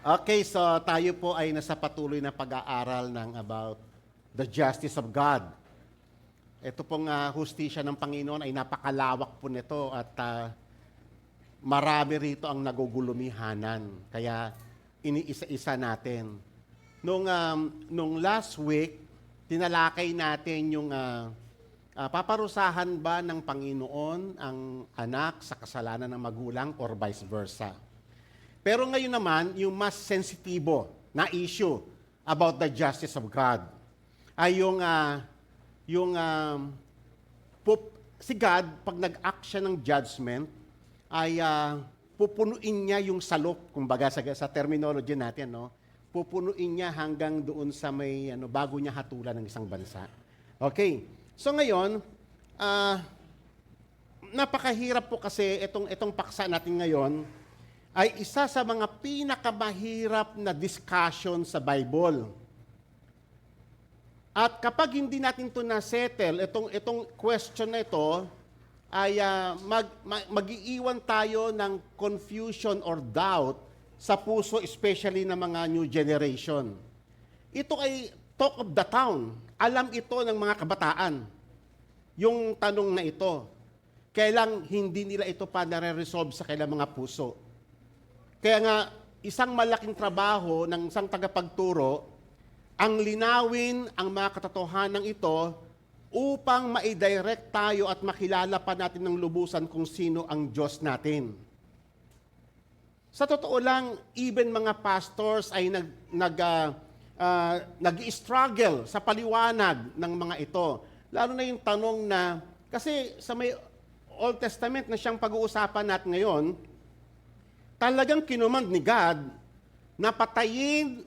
Okay, so tayo po ay nasa patuloy na pag-aaral ng about the justice of God. Ito pong hustisya ng Panginoon ay napakalawak po nito at marami rito ang nagugulumihanan. Kaya iniisa-isa natin. Nung last week, tinalakay natin yung paparusahan ba ng Panginoon ang anak sa kasalanan ng magulang or vice versa. Pero ngayon naman, yung mas sensitibo na issue about the justice of God ay si God, pag nag-act siya ng judgment, ay pupunuin niya yung salop, kumbaga sa terminology natin, no? Pupunuin niya hanggang doon sa may bago niya hatulan ng isang bansa. Okay. So ngayon, napakahirap po kasi itong paksa natin ngayon ay isa sa mga pinakamahirap na discussion sa Bible. At kapag hindi natin ito na-settle, itong question na ito, ay mag-iiwan tayo ng confusion or doubt sa puso, especially ng mga new generation. Ito ay talk of the town. Alam ito ng mga kabataan. Yung tanong na ito. Kailang hindi nila ito pa nare-resolve sa kailang mga puso. Kaya nga, isang malaking trabaho ng isang tagapagturo ang linawin ang mga katotohanan ito upang ma-direct tayo at makilala pa natin ng lubusan kung sino ang Diyos natin. Sa totoo lang, even mga pastors ay nag-struggle sa paliwanag ng mga ito. Lalo na yung tanong na, kasi sa may Old Testament na siyang pag-uusapan natin ngayon, talagang kinumand ni God na patayin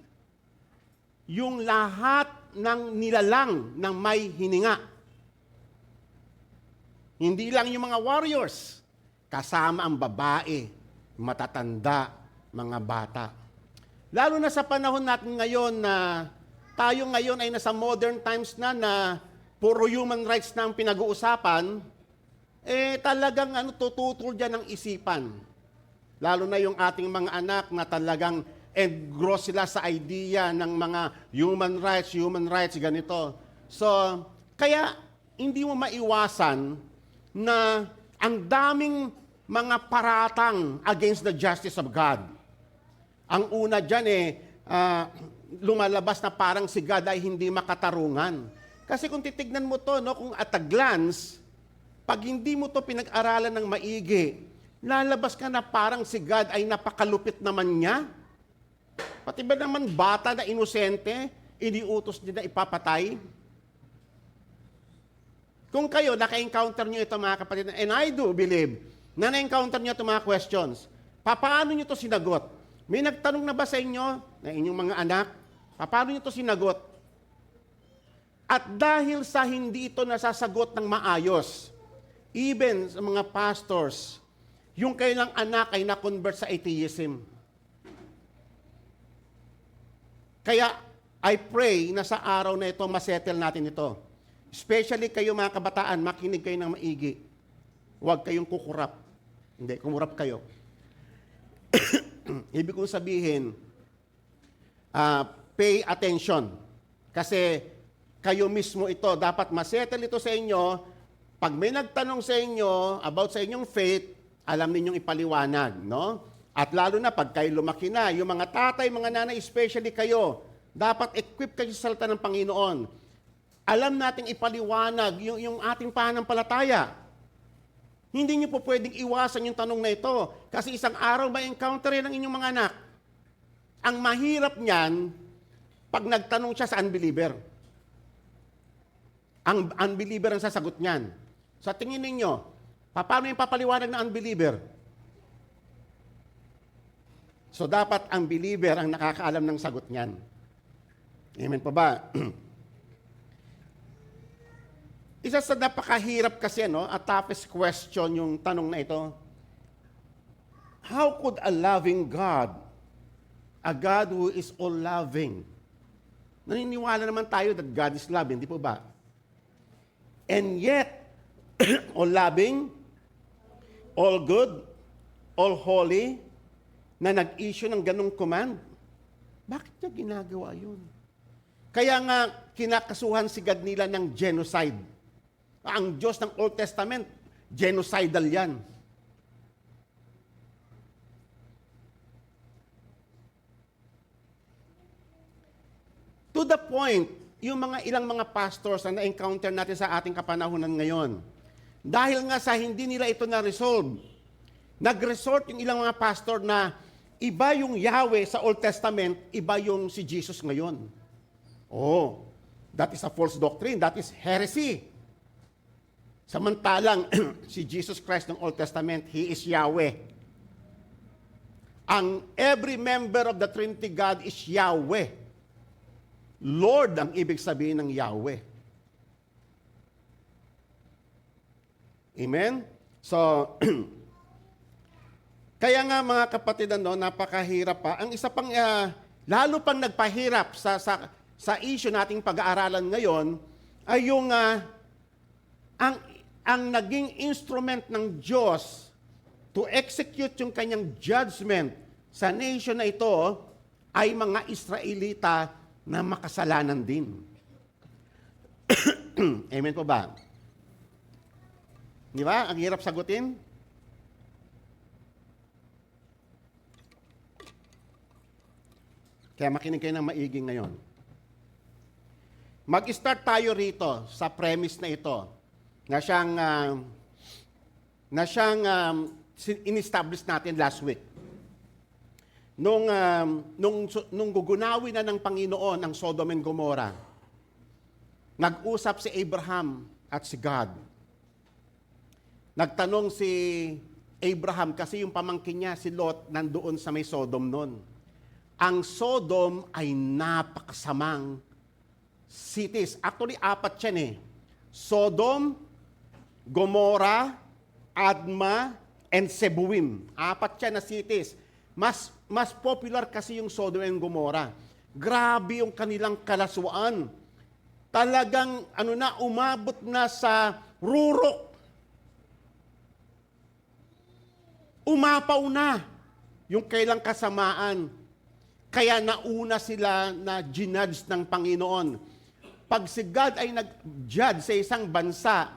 yung lahat ng nilalang ng may hininga. Hindi lang yung mga warriors, kasama ang babae, matatanda, mga bata. Lalo na sa panahon natin ngayon na tayo ngayon ay nasa modern times na puro human rights na ang pinag-uusapan, talagang tututol dyan ang isipan. Lalo na yung ating mga anak na talagang engross sila sa idea ng mga human rights, ganito. So, kaya hindi mo maiwasan na ang daming mga paratang against the justice of God. Ang una dyan lumalabas na parang si God ay hindi makatarungan. Kasi kung titignan mo to, no, kung at a glance, pag hindi mo to pinag-aralan ng maigi, lalabas ka na parang si God ay napakalupit naman niya. Pati ba naman bata na inosente, iniutos niya na ipapatay? Kung kayo, naka-encounter niyo ito mga kapatid, and I do believe, na na-encounter niyo ito mga questions, paano niyo ito sinagot? May nagtanong na ba sa inyo, na inyong mga anak, paano niyo ito sinagot? At dahil sa hindi ito nasasagot ng maayos, even sa mga pastors, yung kailang anak ay na-convert sa atheism. Kaya, I pray na sa araw na ito, masettle natin ito. Especially kayo mga kabataan, makinig kayo ng maigi. Huwag kayong kukurap. Hindi, kumurap kayo. Ibig kong sabihin, pay attention. Kasi kayo mismo ito, dapat masettle ito sa inyo. Pag may nagtanong sa inyo about sa inyong faith, alam ninyong ipaliwanag, no? At lalo na pag kayo lumaki na, yung mga tatay, mga nanay, especially kayo, dapat equip kayo sa salita ng Panginoon. Alam nating ipaliwanag yung ating pananampalataya. Hindi niyo po pwedeng iwasan yung tanong na ito. Kasi isang araw ma-encounter yan ng inyong mga anak. Ang mahirap niyan, pag nagtanong siya sa unbeliever. Ang unbeliever ang sasagot niyan. Sa tingin ninyo, paano yung papaliwanag ng unbeliever? So dapat ang believer ang nakakaalam ng sagot niyan. Amen pa ba? Isa sa napakahirap kasi, no, a toughest question yung tanong na ito. How could a loving God, a God who is all-loving, naniniwala naman tayo that God is loving, di po ba? And yet, all-loving, all good, all holy, na nag-issue ng ganong command. Bakit niya ginagawa yun? Kaya nga, kinakasuhan si God nila ng genocide. Ang Diyos ng Old Testament, genocidal yan. To the point, yung ilang mga pastors na na-encounter natin sa ating kapanahunan ngayon, dahil nga sa hindi nila ito na-resolve, nag-resort yung ilang mga pastor na iba yung Yahweh sa Old Testament, iba yung si Jesus ngayon. Oh, that is a false doctrine. That is heresy. Samantalang, si Jesus Christ ng Old Testament, He is Yahweh. Every member of the Trinity God is Yahweh. Lord ang ibig sabihin ng Yahweh. Amen? So, kaya nga mga kapatid, napakahirap pa. Ang isa pang, lalo pang nagpahirap sa issue nating pag-aaralan ngayon, ay yung, ang naging instrument ng Diyos to execute yung kanyang judgment sa nation na ito, ay mga Israelita na makasalanan din. Amen po ba? Di ba? Ang hirap sagutin. Kaya makinig kayo ng maigi ngayon. Mag-start tayo rito sa premise na ito na siyang in-establish natin last week. Nung gugunawin na ng Panginoon ang Sodom and Gomorrah, nag-usap si Abraham at si God. Nagtanong si Abraham kasi yung pamangkin niya, si Lot, nandoon sa may Sodom noon. Ang Sodom ay napakasamang cities. Actually, 4 yan eh. Sodom, Gomorrah, Adma, and Zeboim. 4 yan na cities. Mas popular kasi yung Sodom and Gomorrah. Grabe yung kanilang kalaswaan. Talagang umabot na sa rurok. Umapaw na yung kailang kasamaan. Kaya nauna sila na ginudge ng Panginoon. Pag si God ay nag-judge sa isang bansa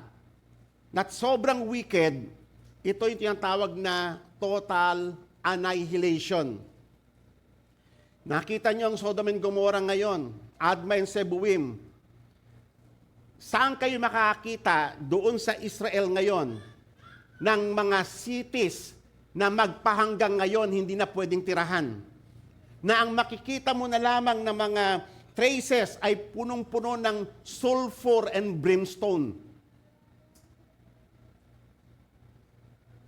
na sobrang wicked, ito yung tinatawag na total annihilation. Nakita niyo ang Sodom and Gomorrah ngayon, Adma and Zeboim. Saan kayo makakita doon sa Israel ngayon ng mga cities na magpahanggang ngayon hindi na pwedeng tirahan? Na ang makikita mo na lamang na mga traces ay punong-puno ng sulfur and brimstone.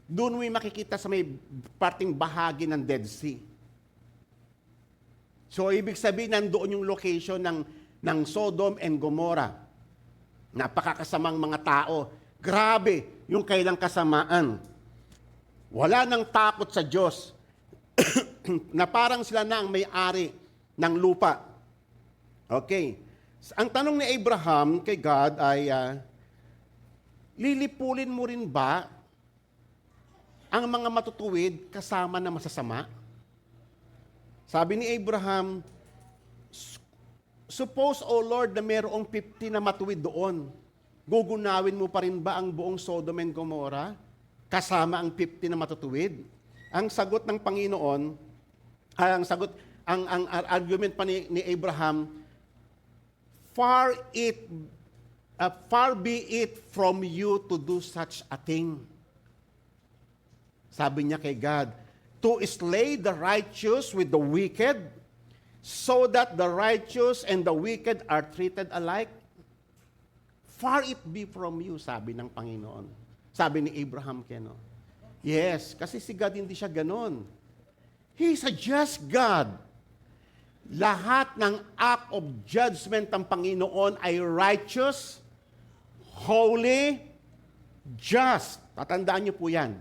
Doon mo makikita sa may parting bahagi ng Dead Sea. So, ibig sabihin, nandoon yung location ng Sodom and Gomorrah. Napakakasamang mga tao. Grabe yung kailang kasamaan. Wala nang takot sa Diyos. Na parang sila na ang may-ari ng lupa. Okay. Ang tanong ni Abraham kay God ay, lilipulin mo rin ba ang mga matutuwid kasama na masasama? Sabi ni Abraham, suppose, O Lord, na mayroong 50 na matuwid doon. Gugunawin mo pa rin ba ang buong Sodom and Gomorrah kasama ang 50 na matutuwid? Ang sagot ng Panginoon, ang argument pa ni Abraham, far be it from you to do such a thing. Sabi niya kay God, to slay the righteous with the wicked, so that the righteous and the wicked are treated alike. Far it be from you, sabi ng Panginoon. Sabi ni Abraham keno. Yes, kasi si God hindi siya ganon. He's a just God. Lahat ng act of judgment ng Panginoon ay righteous, holy, just. Tatandaan niyo po yan.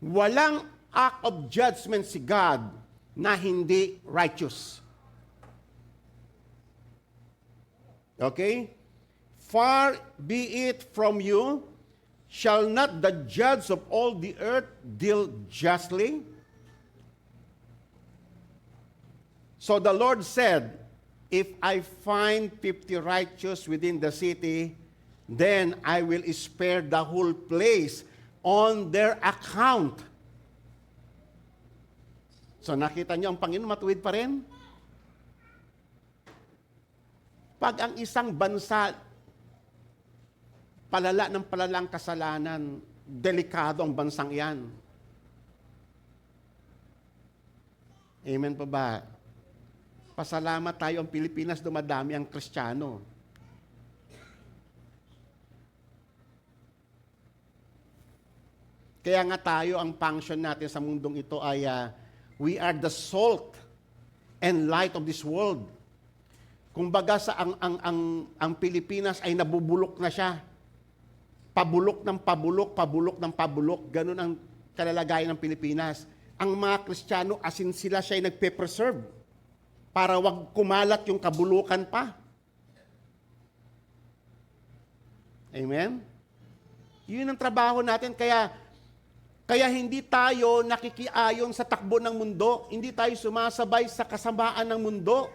Walang act of judgment si God na hindi righteous. Okay? Far be it from you, shall not the judge of all the earth deal justly? So the Lord said, if I find 50 righteous within the city, then I will spare the whole place on their account. So nakita niyo ang Panginoon matuwid pa rin? Pag ang isang bansa palala ng palalang kasalanan, delikado ang bansang iyan. Amen pa ba? Pasalamat tayo ang Pilipinas, dumadami ang Kristiyano. Kaya nga tayo, ang function natin sa mundong ito ay we are the salt and light of this world. Kumbaga sa ang Pilipinas ay nabubulok na siya. Pabulok ng pabulok, pabulok ng pabulok. Ganun ang kalalagayan ng Pilipinas. Ang mga Kristiyano, asin sila siya ay nagpe-preserve para wag kumalat yung kabulukan pa. Amen? Yun ang trabaho natin. Kaya hindi tayo nakikiayon sa takbo ng mundo. Hindi tayo sumasabay sa kasamaan ng mundo.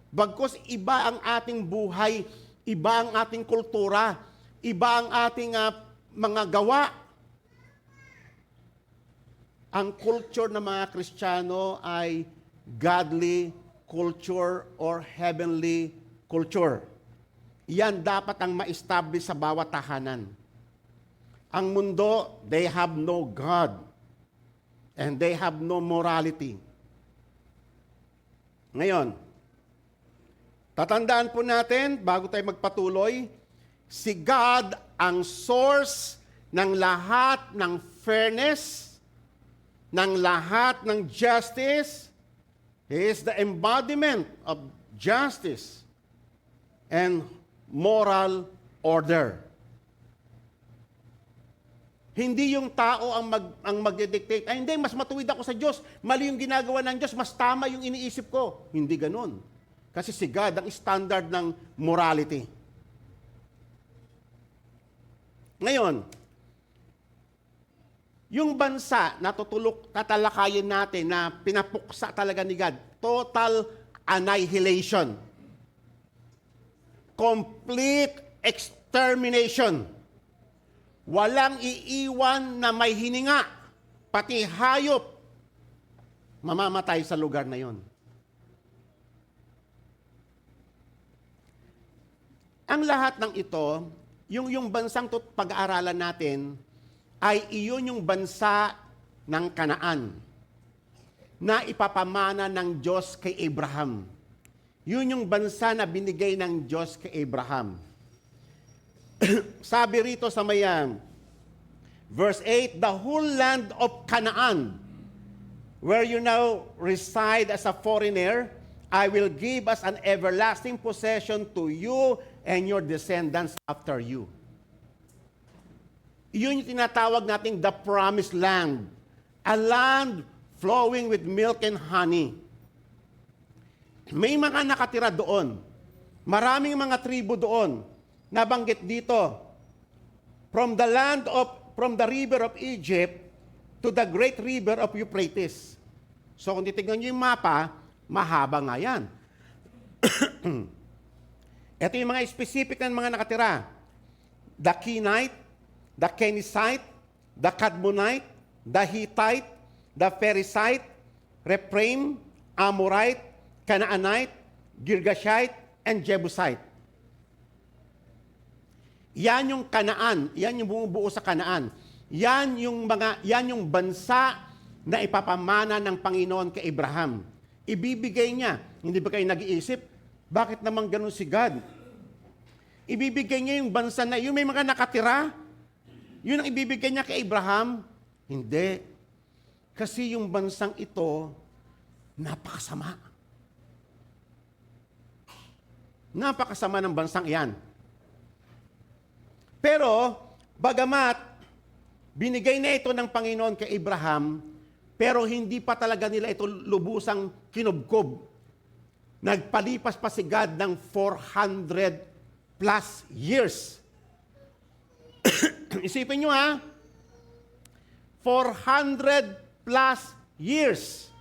Bagkus iba ang ating buhay, iba ang ating kultura, iba ang ating mga gawa. Ang culture ng mga Kristiyano ay godly culture or heavenly culture. Yan dapat ang ma-establish sa bawat tahanan. Ang mundo, they have no God. And they have no morality. Ngayon, tatandaan po natin, bago tayo magpatuloy, si God ang source ng lahat ng fairness, ng lahat ng justice. He is the embodiment of justice and moral order. Hindi yung tao ang magdedictate, ay hindi, mas matuwid ako sa Diyos, mali yung ginagawa ng Diyos, mas tama yung iniisip ko. Hindi ganun. Kasi si God ang standard ng morality. Ngayon, yung bansa na tatalakayin natin na pinapuksa talaga ni God, total annihilation. Complete extermination. Walang iiwan na may hininga, pati hayop, mamamatay sa lugar na yon. Ang lahat ng ito, yung bansang pag-aaralan natin, ay iyon yung bansa ng Kanaan na ipapamana ng Diyos kay Abraham. Yun yung bansa na binigay ng Diyos kay Abraham. Sabi rito sa verse 8, the whole land of Canaan, where you now reside as a foreigner, I will give as an everlasting possession to you and your descendants after you. Yun yung tinatawag nating the promised land. A land flowing with milk and honey. May mga nakatira doon. Maraming mga tribo doon. Nabanggit dito. From the river of Egypt to the great river of Euphrates. So kung titignan nyo yung mapa, mahaba nga yan. Ito yung mga specific na mga nakatira. The Kenite, the Kenizite, the Kadmonite, the Hittite, the Perizzite, Rephaim, Amorite, Canaanite, Girgashite, and Jebusite. Yan yung Kanaan, yan yung bumubuo sa Kanaan. Yan yung bansa na ipapamana ng Panginoon kay Abraham. Ibibigay niya. Hindi ba kayo nag-iisip? Bakit naman ganun si God? Ibibigay niya yung bansa na yun, may mga nakatira. Yun ang ibibigay niya kay Abraham? Hindi. Kasi yung bansang ito, napakasama. Napakasama ng bansang iyan. Pero, bagamat, binigay na ito ng Panginoon kay Abraham, pero hindi pa talaga nila ito lubusang kinubkob. Nagpalipas pa si God ng 400 plus years. Isipin nyo 400 plus years.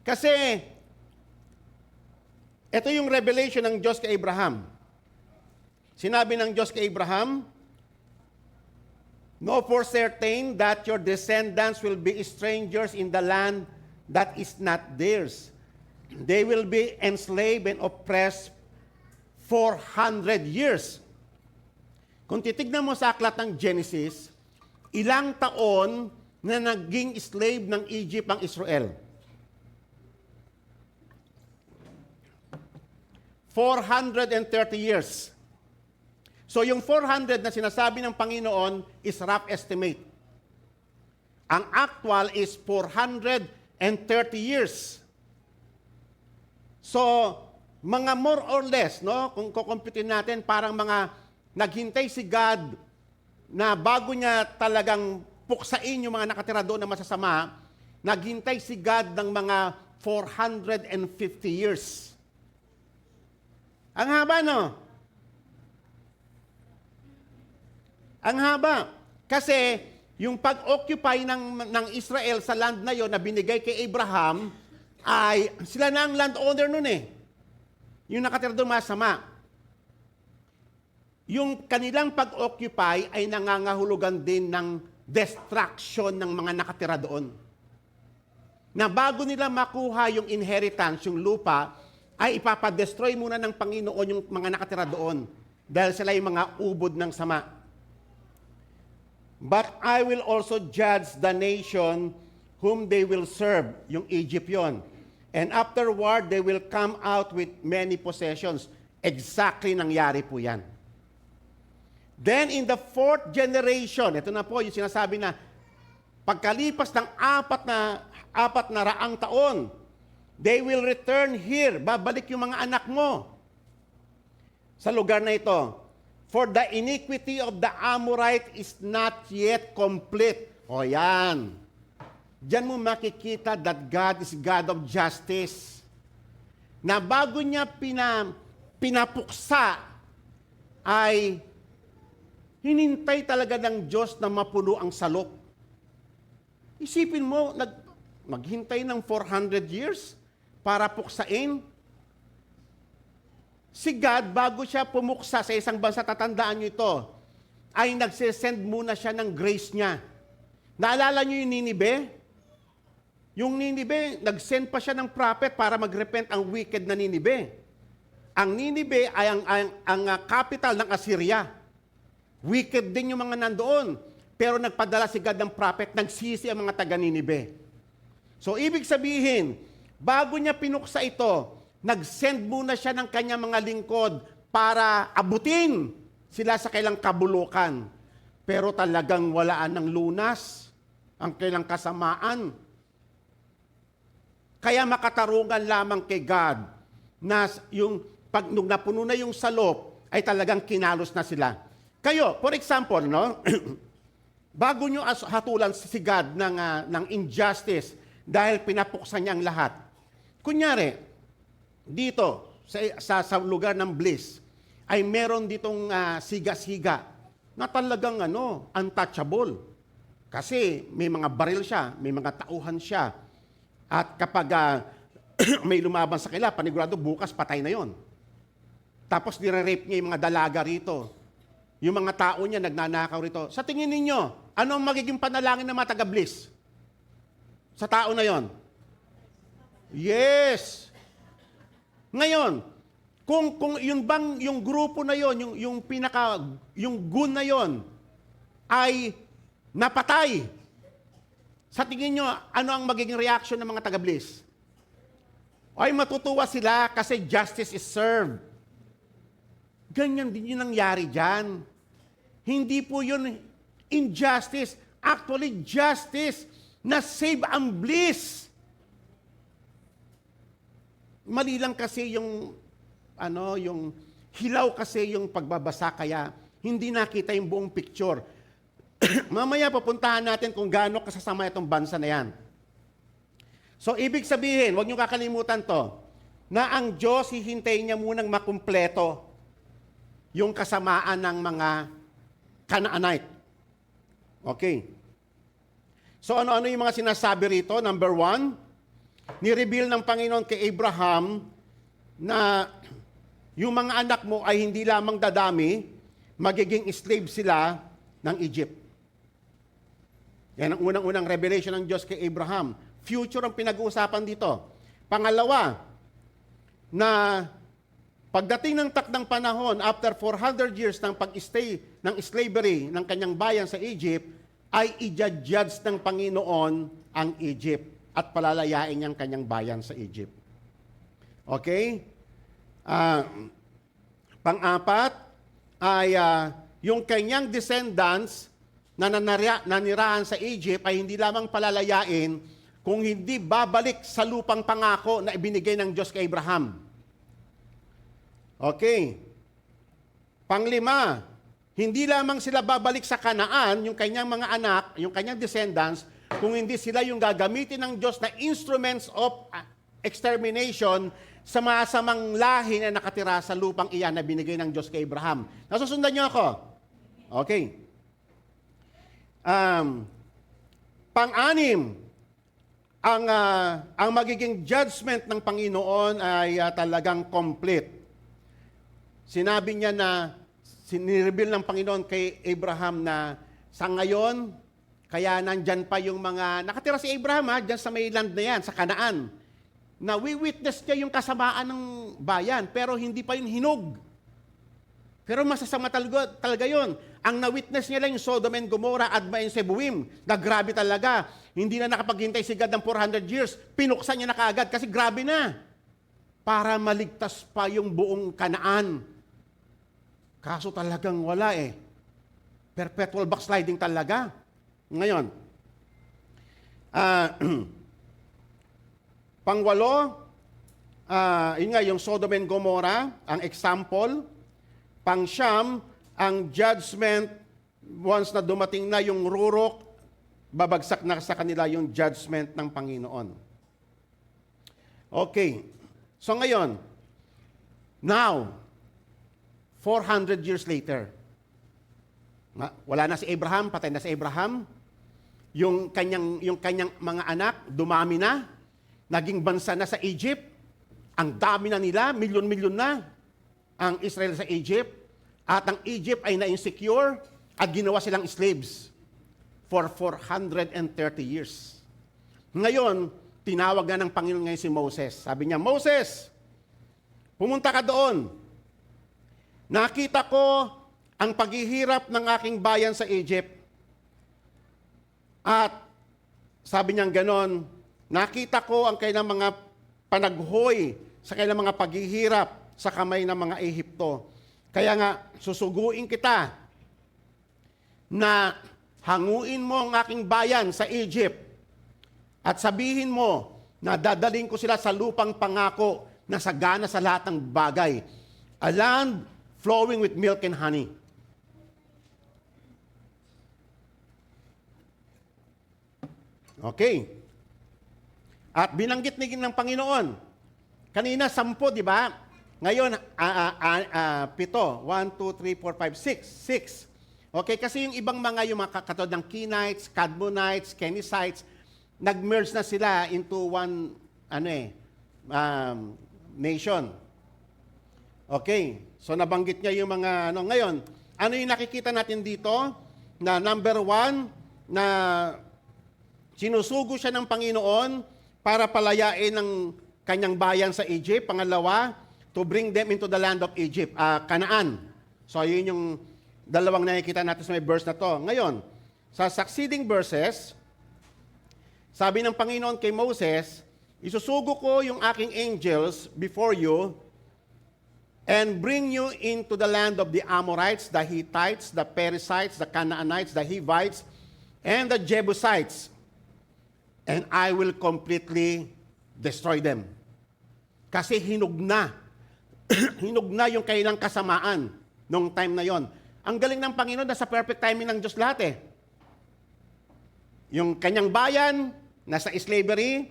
Kasi, Ito yung revelation ng Diyos kay Abraham. Sinabi ng Diyos kay Abraham, "Know for certain that your descendants will be strangers in the land that is not theirs. They will be enslaved and oppressed 400 years." Kung titignan mo sa aklat ng Genesis, ilang taon na naging slave ng Egypt ang Israel? 430 years. So yung 400 na sinasabi ng Panginoon is rough estimate. Ang actual is 430 years. So, mga more or less, no, kung kukumpitin natin, parang mga naghintay si God na bago niya talagang puksain yung mga nakatira doon na masasama, naghintay si God ng mga 450 years. Ang haba, no? Ang haba. Kasi, yung pag-occupy ng Israel sa land na yon na binigay kay Abraham, ay sila na ang landowner nun eh. Yung nakatira doon masama. Yung kanilang pag-occupy ay nangangahulugan din ng destruction ng mga nakatira doon. Na bago nila makuha yung inheritance, yung lupa, ay ipapadestroy muna ng Panginoon yung mga nakatira doon dahil sila yung mga ubod ng sama. "But I will also judge the nation whom they will serve," yung Egypt yun. "And afterward, they will come out with many possessions." Exactly nangyari po yan. Then in the fourth generation, ito na po yung sinasabi na pagkalipas ng apat na raang taon, they will return here. Babalik yung mga anak mo sa lugar na ito. "For the iniquity of the Amorite is not yet complete." O yan. Diyan mo makikita that God is God of justice. Na bago niya pinapuksa, ay hinintay talaga ng Diyos na mapuno ang salop. Isipin mo, maghintay ng 400 years para puksain. Si God, bago siya pumuksa sa isang bansa, tatandaan nyo ito, ay nagsisend muna siya ng grace niya. Naalala nyo yung Ninive? Yung Ninive, nag-send pa siya ng prophet para mag-repent ang wicked na Ninive. Ang Ninive ay ang capital ng Assyria. Wicked din yung mga nandoon. Pero nagpadala si God ng prophet, nagsisi ang mga taga-Ninive. So, ibig sabihin, bago niya pinuksa ito, nag-send muna siya ng kanyang mga lingkod para abutin sila sa kailang kabulukan. Pero talagang walaan ng lunas ang kailang kasamaan. Kaya makatarungan lamang kay God na pag nung napuno na yung salop, ay talagang kinalos na sila. Kayo, for example, no? Bago nyo hatulan si God ng injustice dahil pinapuksan niya ang lahat. Kunyari, dito, sa lugar ng Bliss, ay meron ditong siga-siga na talagang untouchable. Kasi may mga baril siya, may mga tauhan siya. At kapag may lumaban sa kanila, panigurado bukas patay na yon. Tapos nire-rape niya yung mga dalaga rito. Yung mga tao niya nagnanakaw rito. Sa tingin ninyo, ano ang magiging panalangin ng mga taga-Bliss? Sa tao na yon? Yes! Ngayon, kung yung grupo na yon, yung gun na yon ay napatay, sa tingin nyo, ano ang magiging reaction ng mga taga-Bliss? Ay matutuwa sila kasi justice is served. Ganyan din yung nangyari dyan. Hindi po yun injustice. Actually, justice na save ang bliss. Mali lang kasi yung hilaw kasi yung pagbabasa, kaya hindi nakita yung buong picture. Mamaya pupuntahan natin kung gaano kasasama itong bansa na yan. So, ibig sabihin, huwag niyo kakalimutan to, na ang Diyos, hihintayin niya munang makumpleto yung kasamaan ng mga Canaanite. Okay. So, ano-ano yung mga sinasabi rito? Number 1, ni-reveal ng Panginoon kay Abraham na yung mga anak mo ay hindi lamang dadami, magiging slave sila ng Egypt. Yan ang unang-unang revelation ng Diyos kay Abraham. Future ang pinag-uusapan dito. Pangalawa, na pagdating ng takdang panahon, after 400 years ng pag-stay ng slavery ng kanyang bayan sa Egypt, ay i-judge ng Panginoon ang Egypt at palalayain niyang kanyang bayan sa Egypt. Okay? Pang-apat ay yung kanyang descendants na nanirahan sa Egypt ay hindi lamang palalayain kung hindi babalik sa lupang pangako na ibinigay ng Diyos kay Abraham. Okay. Panglima, hindi lamang sila babalik sa Kanaan, yung kanyang mga anak, yung kanyang descendants, kung hindi sila yung gagamitin ng Diyos na instruments of extermination sa masamang lahi na nakatira sa lupang iyan na binigay ng Diyos kay Abraham. Nasusundan niyo ako? Okay. Pang-anim, ang magiging judgment ng Panginoon ay talagang complete. Sinabi niya na, sinireveal ng Panginoon kay Abraham na sa ngayon, kaya nandyan pa yung mga, nakatira si Abraham dyan sa may land na yan, sa Kanaan, na we-witness niya yung kasamaan ng bayan, pero hindi pa yun hinog. Pero masasama talaga yun. Ang na-witness niya lang yung Sodom and Gomorrah, Adma and Zeboim, na grabe talaga. Hindi na nakapaghintay si God ng 400 years, pinuksan niya na kaagad kasi grabe na. Para maligtas pa yung buong Kanaan. Kaso talagang wala eh. Perpetual backsliding talaga. Ngayon, pangwalo, yun nga, yung Sodom and Gomorrah, ang example. Pangsyam, ang judgment, once na dumating na yung rurok, babagsak na sa kanila yung judgment ng Panginoon. Okay. So ngayon, now, 400 years later, wala na si Abraham, patay na si Abraham. Yung kanyang mga anak, dumami na. Naging bansa na sa Egypt. Ang dami na nila, milyon-milyon na ang Israel sa Egypt. At ang Egypt ay na-insecure at ginawa silang slaves for 430 years. Ngayon, tinawag na ng Panginoon ngayon si Moses. Sabi niya, Moses, pumunta ka doon. Nakita ko ang paghihirap ng aking bayan sa Egypt. At sabi niya ganon, nakita ko ang kailang mga panaghoy sa kailang mga paghihirap sa kamay ng mga Ehipto. Kaya nga, susuguin kita na hanguin mo ang aking bayan sa Egypt at sabihin mo na dadaling ko sila sa lupang pangako na sagana sa lahat ng bagay. A land flowing with milk and honey. Okay. At binanggit ng Panginoon. Kanina, 10, di ba? Ngayon, 7. 1, 2, 3, 4, 5, 6. Okay, kasi yung ibang yung mga katulad ng Kenites, Cadmonites, Kenizzites, nag-merge na sila into one, nation. Okay, so nabanggit niya yung mga, ngayon, ano yung nakikita natin dito? Na number 1, na sinusugo siya ng Panginoon para palayain ng kanyang bayan sa Egypt. Pangalawa, to bring them into the land of Egypt, Canaan. So, yun yung dalawang nakikita natin sa may verse na to. Ngayon, sa succeeding verses, sabi ng Panginoon kay Moses, isusugo ko yung aking angels before you and bring you into the land of the Amorites, the Hittites, the Perizzites, the Canaanites, the Hivites, and the Jebusites. And I will completely destroy them. Kasi hinog na. Hinog na yung kailang kasamaan nung time na yon. Ang galing ng Panginoon, nasa perfect timing ng Diyos lahat eh. Yung kanyang bayan, nasa slavery,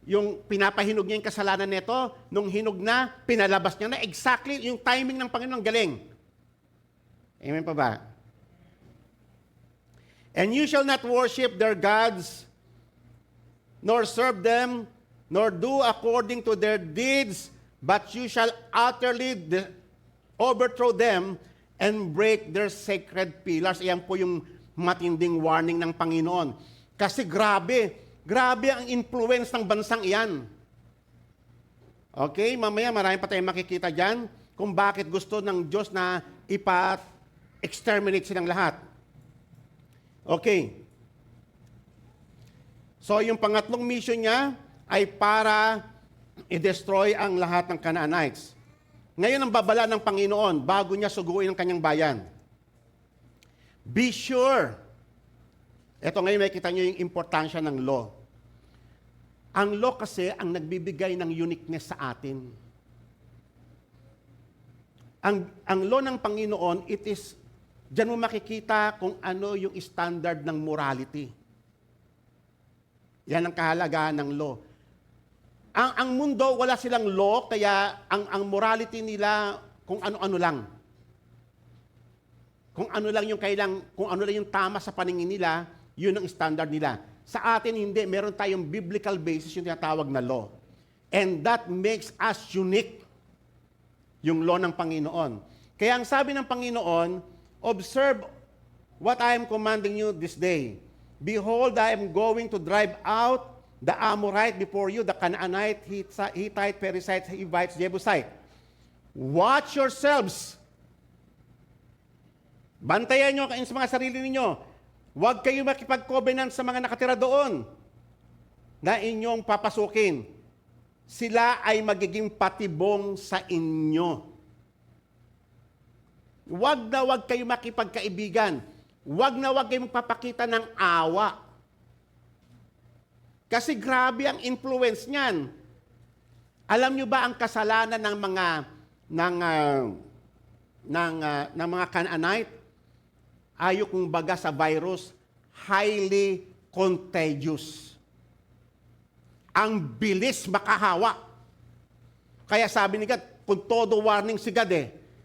yung pinapahinog niya yung kasalanan nito, nung hinog na, pinalabas niya na exactly yung timing ng Panginoon, galing. Amen pa ba? And you shall not worship their gods, nor serve them, nor do according to their deeds, but you shall utterly overthrow them and break their sacred pillars. Ayan po yung matinding warning ng Panginoon. Kasi grabe ang influence ng bansang iyan. Okay, mamaya marami pa tayong makikita dyan kung bakit gusto ng Diyos na exterminate silang lahat. Okay. So yung pangatlong mission niya ay para i-destroy ang lahat ng Canaanites. Ngayon ang babala ng Panginoon bago niya suguin ang kanyang bayan. Be sure. Ito ngayon makikita niyo yung importansya ng law. Ang law kasi ang nagbibigay ng uniqueness sa atin. Ang law ng Panginoon, diyan mo makikita kung ano yung standard ng morality. Yan ang kahalagahan ng law. Ang mundo, wala silang law, kaya ang morality nila kung ano-ano lang. Kung ano lang yung tama sa paningin nila, yun ang standard nila. Sa atin, hindi. Meron tayong biblical basis yung tinatawag na law. And that makes us unique. Yung law ng Panginoon. Kaya ang sabi ng Panginoon, observe what I am commanding you this day. Behold, I am going to drive out the Amorite before you, the Canaanite, Hittite, Perizzite, Hivites, Jebusite. Watch yourselves. Bantayan nyo sa mga sarili ninyo. Huwag kayo makipag-covenant sa mga nakatira doon na inyong papasukin. Sila ay magiging patibong sa inyo. Huwag na huwag kayo makipagkaibigan. Huwag na huwag kayo magpapakita ng awa. Kasi grabe ang influence niyan. Alam nyo ba ang kasalanan ng mga Canaanite? Ayo kung baga sa virus, highly contagious. Ang bilis makahawa. Kaya sabi ni God, kung todo warning si God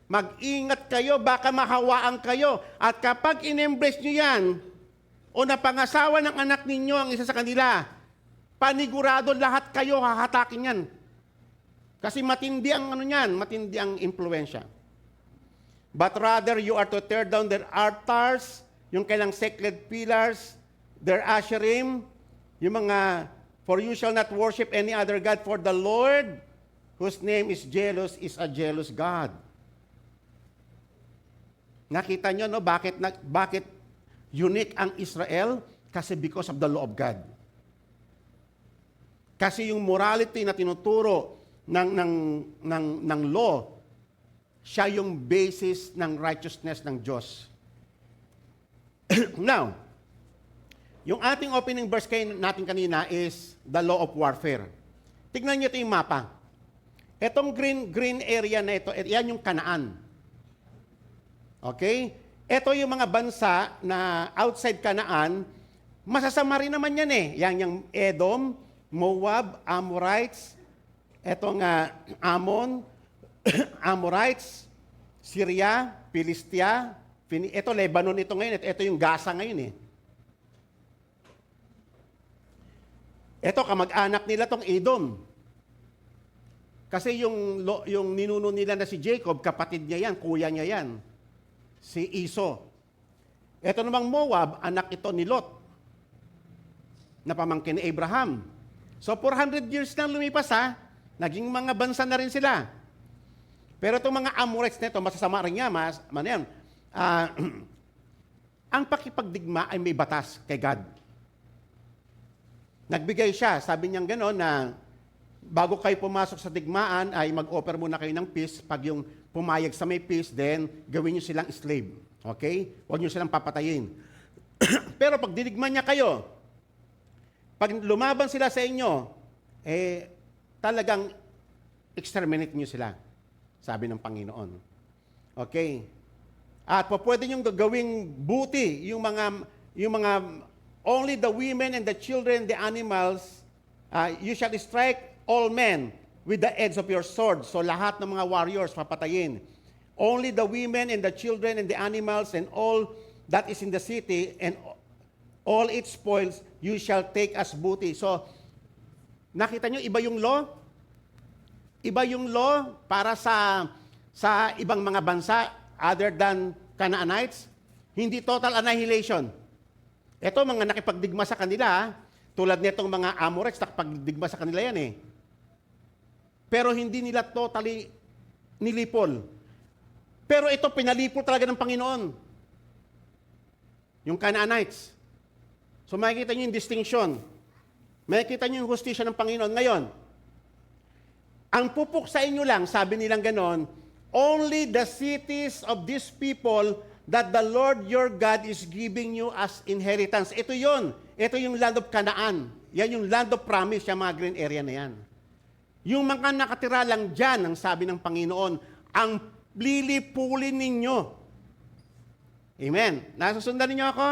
mag-ingat kayo, baka mahawaan kayo. At kapag in-embrace nyo yan, o napangasawa ng anak ninyo ang isa sa kanila, panigurado lahat kayo hahatakin yan. Kasi matindi ang matindi ang impluensya. But rather, you are to tear down their altars, yung kailang sacred pillars, their asherim, yung mga, for you shall not worship any other God, for the Lord, whose name is jealous, is a jealous God. Nakita nyo, no, bakit unique ang Israel? Kasi because of the law of God. Kasi yung morality na tinuturo ng law, siya yung basis ng righteousness ng Diyos. Now, yung ating opening verse natin kanina is the law of warfare. Tignan niyo ito yung mapa. Itong green area na ito, yan yung Kanaan. Okay? Ito yung mga bansa na outside Kanaan, masasama rin naman yan Yan yung Edom, Moab, Amorites, etong Ammon, Amorites, Syria, Philistia, ito Lebanon ito ngayon, ito yung Gaza ngayon Ito kamag-anak nila tong Edom. Kasi yung ninuno nila na si Jacob, kapatid niya yan, kuya niya yan, si Iso. Ito namang Moab, anak ito ni Lot, na pamangkin ni Abraham. So 400 years nang lumipas naging mga bansa na rin sila. Pero itong mga Amorites nito, masasama rin niya, ang pakipagdigma ay may batas kay God. Nagbigay siya, sabi niya gano'n na bago kayo pumasok sa digmaan ay mag-offer muna kayo ng peace. Pag yung pumayag sa may peace, then gawin niyo silang slave. Okay? Huwag niyo silang papatayin. Pero pag didigman niya kayo, pag lumaban sila sa inyo, talagang exterminate niyo sila. Sabi ng Panginoon. Okay? At pwede niyong gagawing buti yung mga only the women and the children, the animals, you shall strike all men with the edge of your sword. So lahat ng mga warriors papatayin. Only the women and the children and the animals and all that is in the city and all its spoils you shall take as booty. So nakita niyo iba yung law? Iba yung law para sa ibang mga bansa other than Canaanites. Hindi total annihilation. Ito, mga nakipagdigma sa kanila, tulad nitong mga Amorites, nakipagdigma sa kanila yan eh. Pero hindi nila totally nilipol. Pero ito, pinalipol talaga ng Panginoon. Yung Canaanites. So makikita niyo yung distinction. Makikita niyo yung hustisya ng Panginoon. Ngayon, ang pupuk sa inyo lang, sabi nilang ganon, only the cities of these people that the Lord your God is giving you as inheritance. Ito yon. Ito yung land of Canaan. Yan yung land of promise, yung mga green area na yan. Yung mga nakatira lang dyan, ang sabi ng Panginoon, ang lilipulin ninyo. Amen. Nasusundan ninyo ako?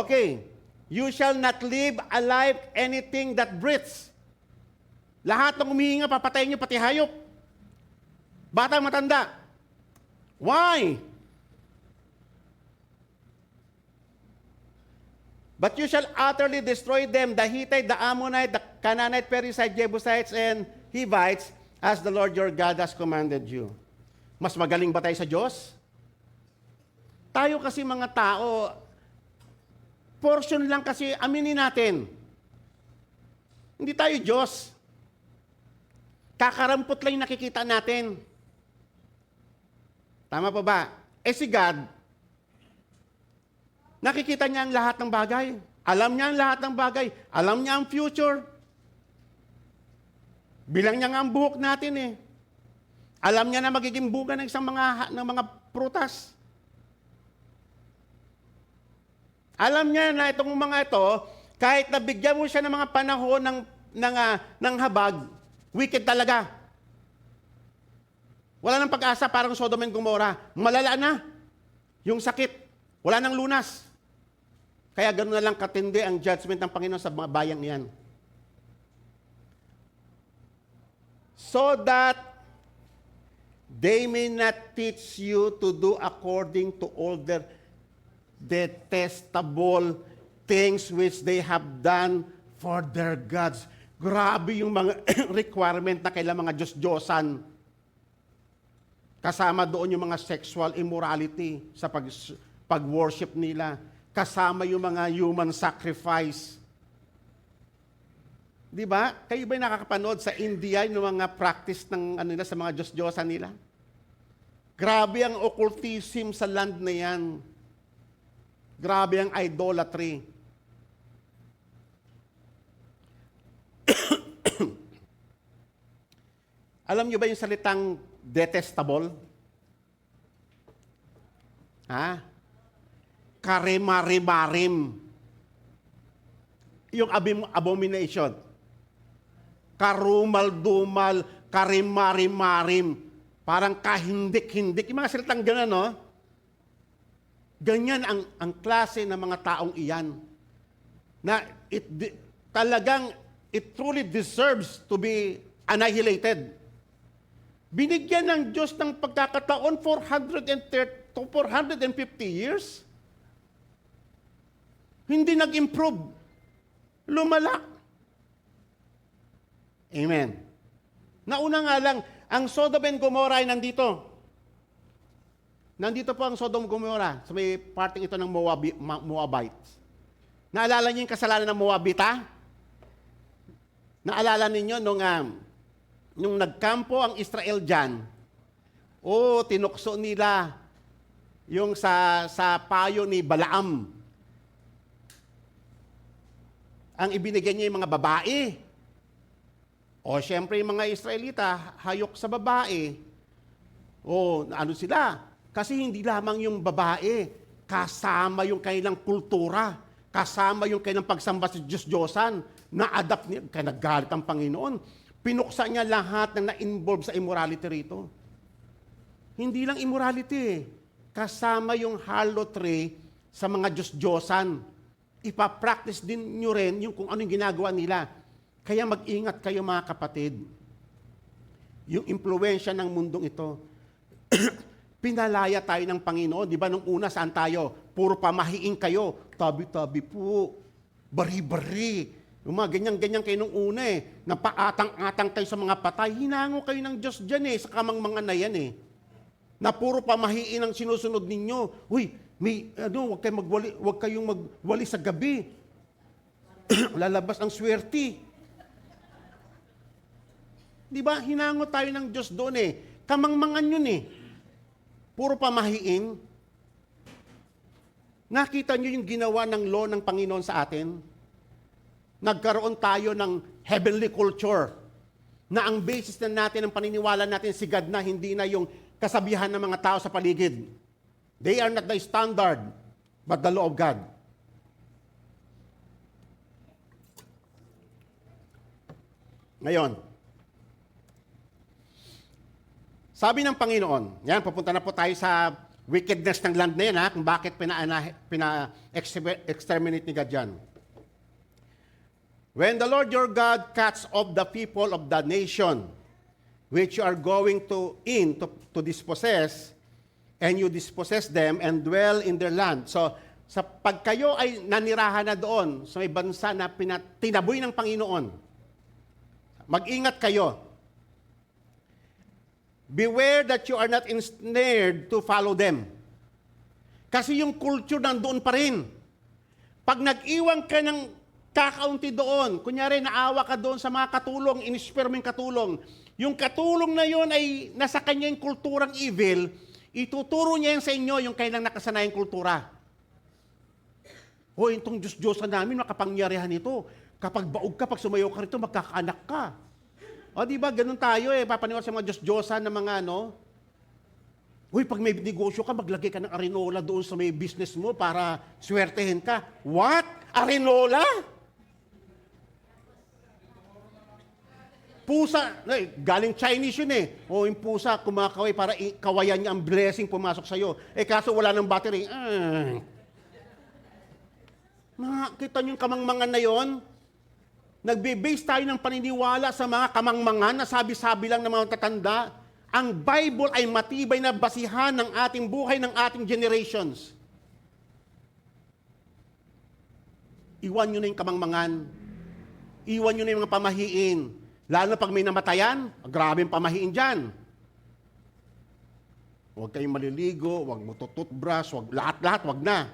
Okay. You shall not live alive anything that breathes. Lahat ng humihinga, papatayin nyo, pati hayop. Bata, matanda. Why? But you shall utterly destroy them, the Hittite, the Ammonite, the Canaanite, Perizzite, Jebusites, and Hivites, as the Lord your God has commanded you. Mas magaling ba tayo sa Diyos? Tayo kasi mga tao, portion lang kasi aminin natin. Hindi tayo Diyos. Kakarampot lang yung nakikita natin. Tama pa ba? Eh si God, nakikita niya ang lahat ng bagay. Alam niya ang lahat ng bagay. Alam niya ang future. Bilang niya nga ang buhok natin eh. Alam niya na magiging bunga ng isang mga prutas. Alam niya na itong mga ito, kahit nabigyan mo siya ng mga panahon ng habag, wicked talaga. Wala nang pag-asa, parang Sodom and Gomorrah. Malala na yung sakit. Wala nang lunas. Kaya gano'n na lang katindi ang judgment ng Panginoon sa mga bayang niyan. So that they may not teach you to do according to all their detestable things which they have done for their gods. Grabe yung mga requirement na kailangan mga Diyos-Diyosan. Kasama doon yung mga sexual immorality sa pag-worship nila. Kasama yung mga human sacrifice. Di ba? Kayo ba'y nakakapanood sa India yung mga practice ng nila sa mga Diyos-Diyosan nila? Grabe ang occultism sa land na yan. Grabe ang idolatry. Alam niyo ba yung salitang detestable? Ha? Karimarimarim. Yung abomination. Karumal-dumal, karimarimarim. Parang kahindik-hindik. Yung mga salitang gano'n, no? Ganyan ang klase ng mga taong iyan. Na talagang it truly deserves to be annihilated. Binigyan ng Diyos ng pagkakataon 450 years. Hindi nag-improve. Lumala. Amen. Nauna nga lang, ang Sodom and Gomorrah ay nandito. Nandito po ang Sodom and Gomorrah sa may parting ito ng Moabites. Naalala niyo yung kasalanan ng Moabita? Naalala ninyo nung nagkampo ang Israel dyan, tinukso nila yung sa payo ni Balaam. Ang ibinigay niya yung mga babae. Siyempre yung mga Israelita, hayok sa babae. Ano sila? Kasi hindi lamang yung babae, kasama yung kanilang kultura, kasama yung kanilang pagsamba sa Diyos-Diyosan, na-adapt niya, kaya naggalit ang Panginoon. Pinuksa niya lahat na na-involve sa immorality rito. Hindi lang immorality, kasama yung harlotry sa mga Diyos-Diyosan. Ipapractice din nyo rin yung kung ano yung ginagawa nila. Kaya mag-ingat kayo mga kapatid. Yung impluensya ng mundong ito. Pinalaya tayo ng Panginoon. Di ba nung una saan tayo? Puro pamahiing kayo. Tabi-tabi po. Bari-bari. Yung mga ganyan-ganyan kayo nung una napaatang-atang kayo sa mga patay, hinango kayo ng Diyos dyan sa kamangmangan na yan na puro pamahiin ang sinusunod ninyo. Uy, huwag kayong magwali sa gabi. Lalabas ang swerte. Di ba? Hinango tayo ng Diyos doon Kamangmangan yun Puro pamahiin. Nakita nyo yung ginawa ng law ng Panginoon sa atin? Nagkaroon tayo ng heavenly culture na ang basis na natin, ang paniniwala natin si God na hindi na yung kasabihan ng mga tao sa paligid. They are not the standard, but the law of God. Ngayon, sabi ng Panginoon, yan, pupunta na po tayo sa wickedness ng land na yan, kung bakit pina-exterminate ni God yan. When the Lord your God cuts off the people of the nation, which you are going to dispossess, and you dispossess them and dwell in their land. So, pag kayo ay nanirahan na doon sa may bansa na tinaboy ng Panginoon, mag-ingat kayo. Beware that you are not ensnared to follow them. Kasi yung culture nandoon pa rin. Pag nag-iwan ka ng kakaunti doon, kunyari naawa ka doon sa mga katulong, inispire mo yung katulong, yung katulong na yun ay nasa kanya yung kulturang evil, ituturo niya yan sa inyo yung kailang nakasanayang kultura. Itong Diyos-Diyosan namin, makapangyarihan ito. Kapag baog ka, pag sumayaw ka rito, magkakaanak ka. Di ba, ganun tayo papaniwala sa mga Diyos-Diyosan na mga pag may negosyo ka, maglagay ka ng arenola doon sa may business mo para swertehin ka. What? Arenola? Pusa, galing Chinese yun yung pusa, kumakaway para kawayan niya ang blessing pumasok sa'yo. Kaso wala ng battery. Nakita niyo yung kamangmangan na yon? Nagbe-base tayo ng paniniwala sa mga kamangmangan na sabi-sabi lang ng mga tatanda. Ang Bible ay matibay na basihan ng ating buhay, ng ating generations. Iwan nyo na yung kamangmangan. Iwan nyo na yung mga pamahiin. Lalo na pag may namatayan, grabe yung pamahiin dyan. Huwag kayong maliligo, huwag mo tututbrush, lahat-lahat, huwag na.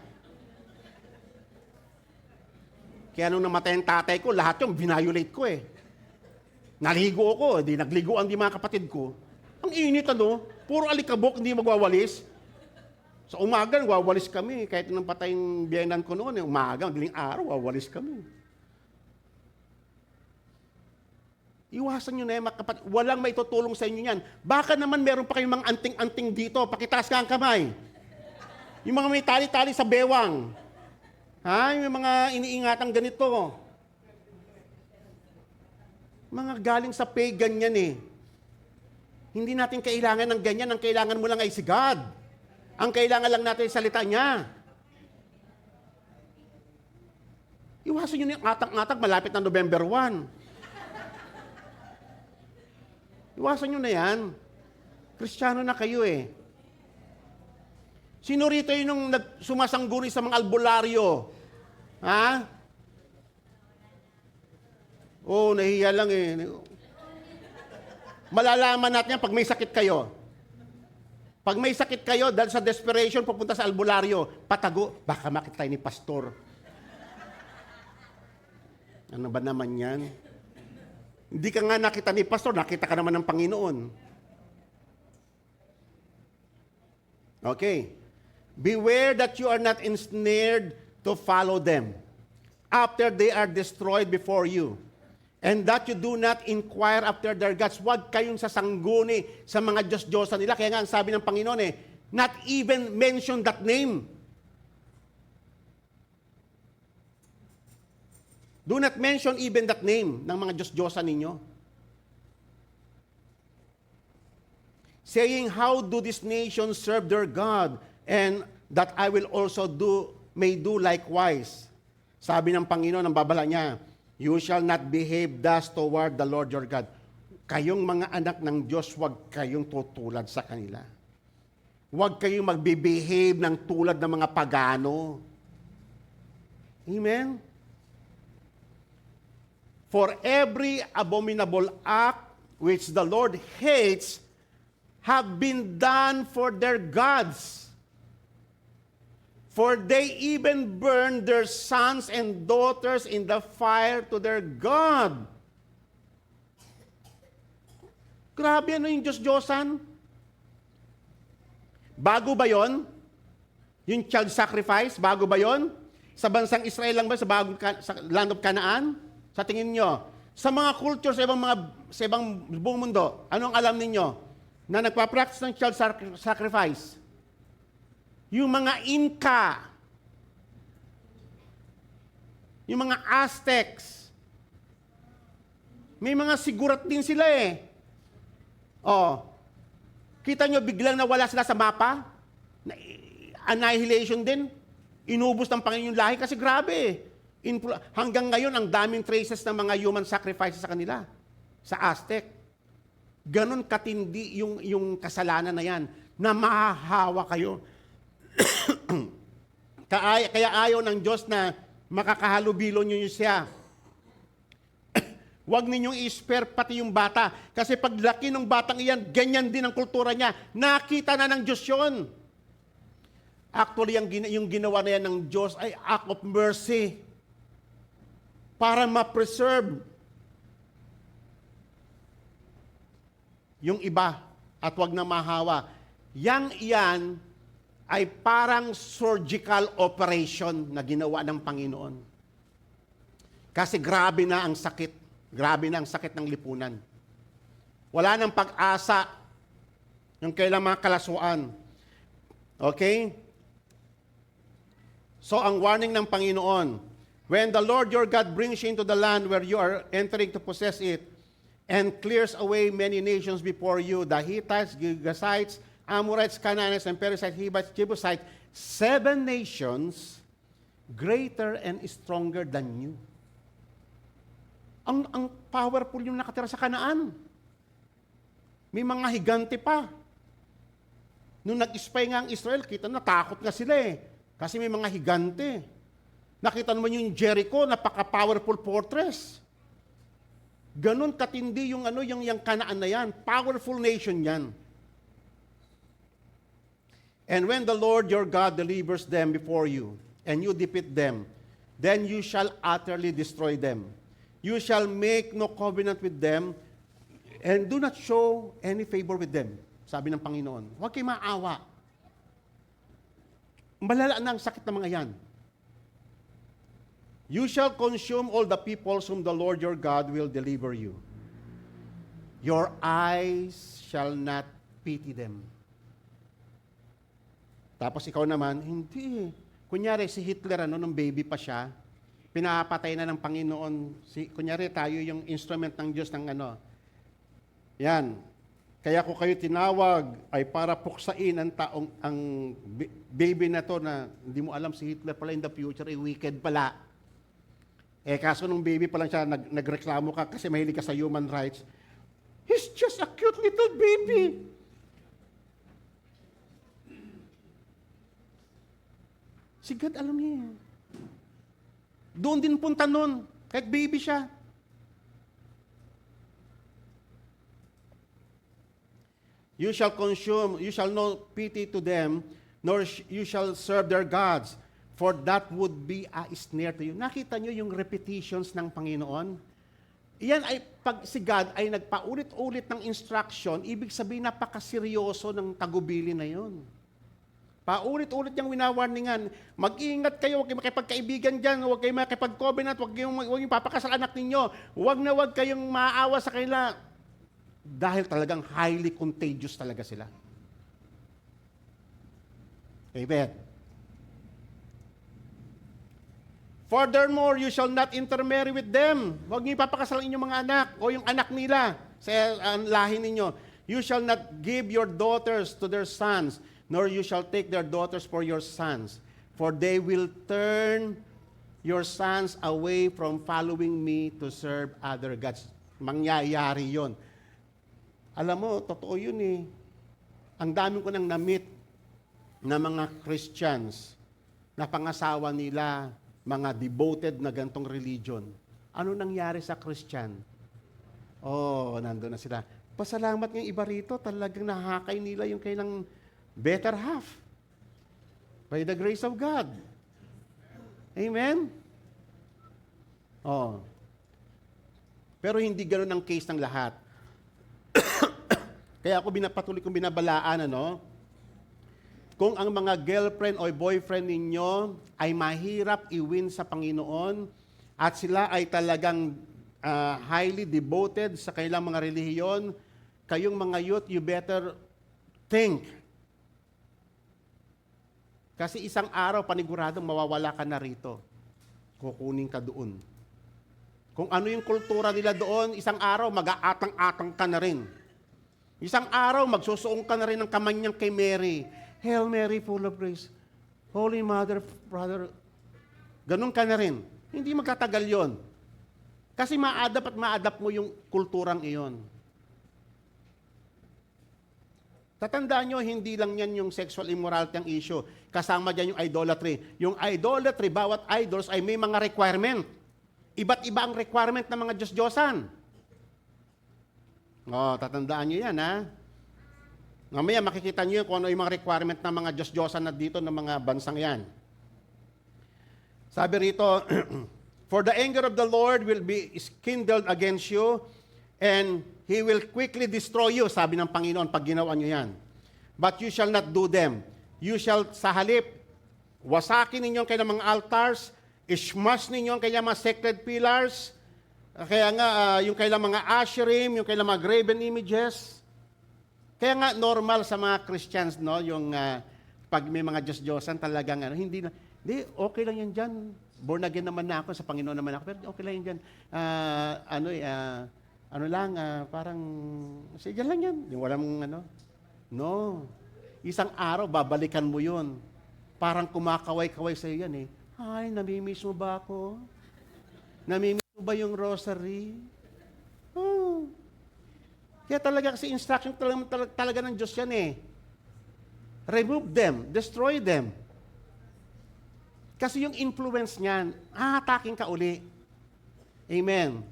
Kaya nung namatay ang tatay ko, lahat yung violate ko Naligo ako, nagliguan di mga kapatid ko. Ang init puro alikabok, hindi magwawalis. Sa umaga, wawalis kami. Kahit nang patay yung biyenan ko noon, umaga, madaling araw, wawalis kami. Iwasan nyo na mga kapatid. Walang may tutulong sa inyo yan. Baka naman meron pa kayong mga anting-anting dito. Pakitaas ka ang kamay. Yung mga may tali-tali sa bewang. Yung mga iniingatang ganito. Mga galing sa pagan yan Hindi natin kailangan ng ganyan. Ang kailangan mo lang ay si God. Ang kailangan lang natin ay salita niya. Iwasan nyo na yung atang-atang malapit na November 1. Iwasan nyo na yan. Kristiyano na kayo Sino rito yung sumasangguni sa mga albularyo? Nahiya lang Malalaman natin yan pag may sakit kayo. Pag may sakit kayo, dahil sa desperation, pupunta sa albularyo, patago, baka makita tayo ni pastor. Ano ba naman yan? Hindi ka nga nakita ni pastor, nakita ka naman ng Panginoon. Okay. Beware that you are not ensnared to follow them after they are destroyed before you. And that you do not inquire after their gods. Huwag kayong sasangguni sa mga Diyos-Diyosan nila. Kaya nga ang sabi ng Panginoon not even mention that name. Do not mention even that name ng mga Diyos-Diyosan ninyo. Saying, how do these nations serve their God? And that I will also may do likewise. Sabi ng Panginoon, ang babala niya, you shall not behave thus toward the Lord your God. Kayong mga anak ng Diyos, huwag kayong tutulad sa kanila. Huwag kayong magbe-behave ng tulad ng mga pagano. Amen? For every abominable act which the Lord hates have been done for their gods. For they even burn their sons and daughters in the fire to their God. Grabe, ano yung Diyos-Diyosan? Bago ba yon? Yung child sacrifice, bago ba yon? Sa bansang Israel lang ba? Sa land of Canaan? Sa tingin nyo? Sa mga culture, sa ibang buong mundo, anong alam ninyo? Na nagpa-practice ng child sacrifice? Yung mga Inca, yung mga Aztecs, may mga sigurat din sila eh. Oh, kita nyo biglang nawala sila sa mapa? Annihilation din. Inubos ng Panginoon yung lahi kasi grabe eh. Hanggang ngayon, ang daming traces ng mga human sacrifices sa kanila. Sa Aztec. Ganon katindi yung kasalanan na yan, na mahahawa kayo. Kaya ayaw ng Diyos na makakahalubilo nyo siya. Huwag ninyong i-spare pati yung bata. Kasi paglaki ng batang iyan, ganyan din ang kultura niya. Nakita na ng Diyos yun. Actually, yung ginawa na yan ng Diyos ay act of mercy. Para ma-preserve yung iba at wag na mahawa. Iyan ay parang surgical operation na ginawa ng Panginoon. Kasi grabe na ang sakit. Grabe na ang sakit ng lipunan. Wala nang pag-asa yung kailang mga kalasuan. Okay? So, ang warning ng Panginoon, when the Lord your God brings you into the land where you are entering to possess it, and clears away many nations before you, the Hittites, Girgashites, Amorites, Canaanites, and Perizzites, Hivites, Jebusites, 7 nations greater and stronger than you. Ang powerful yung nakatira sa Kanaan. May mga higante pa. Nung nag-spy nga ang Israel, kita na takot nga sila eh. Kasi may mga higante. Nakita naman yung Jericho, napaka-powerful fortress. Ganon katindi yung yung Kanaan na yan. Powerful nation yan. And when the Lord your God delivers them before you, and you defeat them, then you shall utterly destroy them. You shall make no covenant with them, and do not show any favor with them. Sabi ng Panginoon. Huwag kayo maawa. Malala na ang sakit ng mga yan. You shall consume all the peoples whom the Lord your God will deliver you. Your eyes shall not pity them. Tapos ikaw naman, hindi. Kunyari, si Hitler, nung baby pa siya, pinapatay na ng Panginoon. Kunyari, tayo yung instrument ng Diyos ng Yan. Kaya ko kayo tinawag ay para puksain ang baby na to na hindi mo alam si Hitler pala in the future, wicked pala. Kaso nung baby pa lang siya, nagreklamo ka kasi mahilig ka sa human rights. He's just a cute little baby. Si God alam niya. Doon din punta nun. Kahit baby siya. You shall consume, you shall no pity to them, nor you shall serve their gods, for that would be a snare to you. Nakita nyo yung repetitions ng Panginoon? Iyan ay, pag si God ay nagpaulit-ulit ng instruction, ibig sabihin napakaseryoso ng tagubili na yon. Paulit-ulit niyang winawarningan. Mag-ingat kayo, huwag kayong makipagkaibigan dyan, huwag kayong makipag-covenant, huwag kayong papakasal anak ninyo, huwag kayong maawa sa kanila. Dahil talagang highly contagious talaga sila. Amen. Furthermore, you shall not intermarry with them. Huwag niyo ipapakasal inyong mga anak o yung anak nila sa lahi ninyo. You shall not give your daughters to their sons, nor you shall take their daughters for your sons, for they will turn your sons away from following me to serve other gods. Mangyayari yon. Alam mo, totoo yun eh. Ang dami ko nang na-meet na mga Christians na pangasawa nila, mga devoted na gantong religion. Ano nangyari sa Christian? Oh, nandun na sila. Pasalamat ng iba rito, talagang nahakay nila yung kailang better half. By the grace of God. Amen? Oh. Pero hindi ganoon ang case ng lahat. Kaya ako patuloy kong binabalaan, kung ang mga girlfriend o boyfriend ninyo ay mahirap i-win sa Panginoon at sila ay talagang highly devoted sa kanilang mga relihiyon, kayong mga youth, you better think. Kasi isang araw, paniguradong mawawala ka na rito. Kukunin ka doon. Kung ano yung kultura nila doon, isang araw, mag-aatang-atang ka na rin. Isang araw, magsusuong ka na rin ng kamanyang kay Mary. Hail Mary, full of grace. Holy Mother, Brother. Ganun ka na rin. Hindi magtatagal yon. Kasi ma-adapt at ma-adapt mo yung kulturang iyon. Tatandaan nyo, hindi lang yan yung sexual immorality ang issue. Kasama dyan yung idolatry. Yung idolatry, bawat idols ay may mga requirement. Iba't iba ang requirement ng mga Diyos-Diyosan. Tatandaan nyo yan, ha? Mamaya makikita nyo kung ano yung mga requirement ng mga Diyos-Diyosan na dito ng mga bansang yan. Sabi rito, for the anger of the Lord will be kindled against you, and He will quickly destroy you, sabi ng Panginoon, pag ginawa nyo yan. But you shall not do them. You shall, sa halip, wasakin ninyo ang kailang mga altars, ismash ninyo ang kailang mga sacred pillars, kaya nga, yung kailang mga asherim, yung kailang mga graven images. Kaya nga, normal sa mga Christians, yung pag may mga Diyos-Diyosan, talagang, hindi, okay lang yan dyan. Born again naman na ako, sa Panginoon naman ako, pero okay lang yan dyan. Parang, sige lang yan. Yung walang, no. Isang araw, babalikan mo yun. Parang kumakaway-kaway sa'yo yan, Ay, namimiss mo ba ako? Namimiss mo ba yung rosary? Oh. Kaya talaga kasi instruction talaga ng Diyos yan, Remove them, destroy them. Kasi yung influence niyan, ataking ka uli. Amen.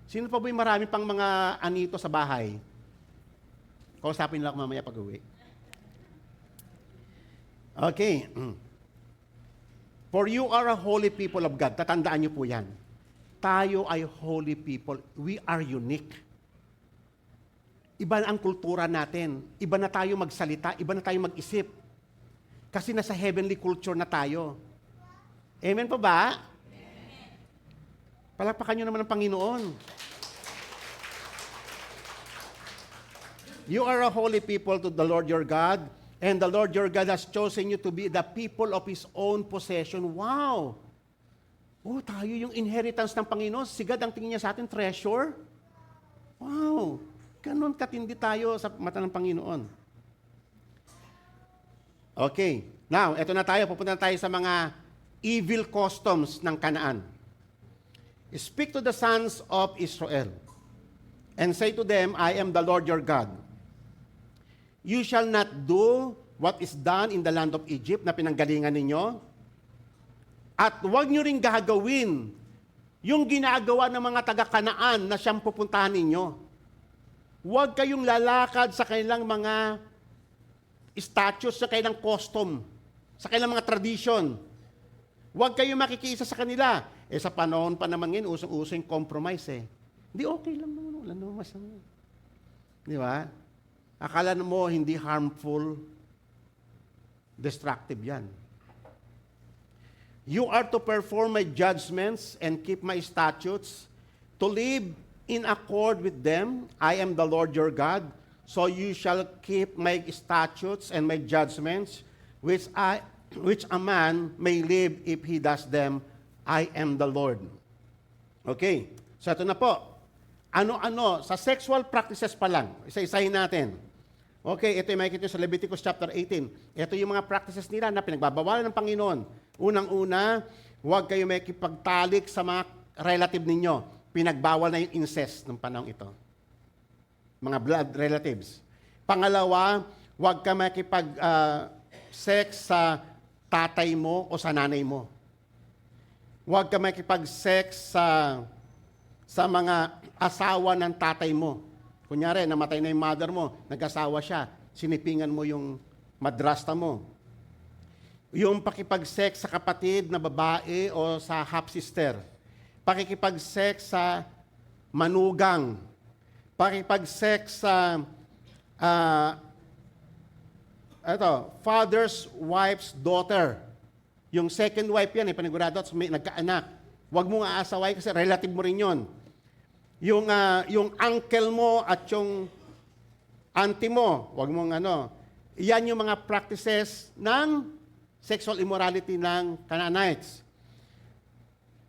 Sino pa ba yung marami pang mga anito sa bahay? Kausapin nila ako mamaya pag-uwi. Okay. For you are a holy people of God. Tatandaan niyo po yan. Tayo ay holy people. We are unique. Iba na ang kultura natin. Iba na tayo magsalita. Iba na tayo mag-isip. Kasi nasa heavenly culture na tayo. Amen po ba? Palakpakan niyo naman ang Panginoon. You are a holy people to the Lord your God, and the Lord your God has chosen you to be the people of His own possession. Wow! Tayo yung inheritance ng Panginoon. Sigad ang tingin niya sa atin, treasure. Wow! Ganun katindi tayo sa mata ng Panginoon. Okay. Now, eto na tayo. Pupunta na tayo sa mga evil customs ng Kanaan. Speak to the sons of Israel, and say to them, I am the Lord your God. You shall not do what is done in the land of Egypt na pinanggalingan ninyo. At huwag nyo rin gagawin yung ginagawa ng mga taga-Kanaan na siyang pupuntahan ninyo. Huwag kayong lalakad sa kanilang mga statues, sa kanilang custom, sa kanilang mga tradition. Huwag kayong makikiisa sa kanila. Sa panahon pa naman ngayon, usong-uso yung compromise Hindi, okay lang naman. Wala naman masama. Di ba? Akala mo hindi harmful, destructive yan. You are to perform my judgments and keep my statutes, to live in accord with them. I am the Lord your God, so you shall keep my statutes and my judgments, which a man may live if he does them. I am the Lord. Okay, so ito na po. Ano-ano, sa sexual practices pa lang, isa-isahin natin. Okay, ito yung makikita sa Leviticus chapter 18. Ito yung mga practices nila na pinagbabawalan ng Panginoon. Unang-una, huwag kayo makikipagtalik sa mga relative ninyo. Pinagbawal na yung incest ng panahon ito. Mga blood relatives. Pangalawa, huwag ka makikipag-sex sa tatay mo o sa nanay mo. Huwag ka makikipag-sex sa sa mga asawa ng tatay mo. Kunyari, namatay na yung mother mo, nag-asawa siya, sinipingan mo yung madrasta mo. Yung pakipag-sex sa kapatid na babae o sa half-sister. Pakikipag-sex sa manugang. Pakipag-sex sa father's wife's daughter. Yung second wife yan, panigurado at may nagkaanak. Huwag mong aasaway kasi relative mo rin yun. Yung uncle mo at yung auntie mo, huwag mong yan yung mga practices ng sexual immorality ng Canaanites.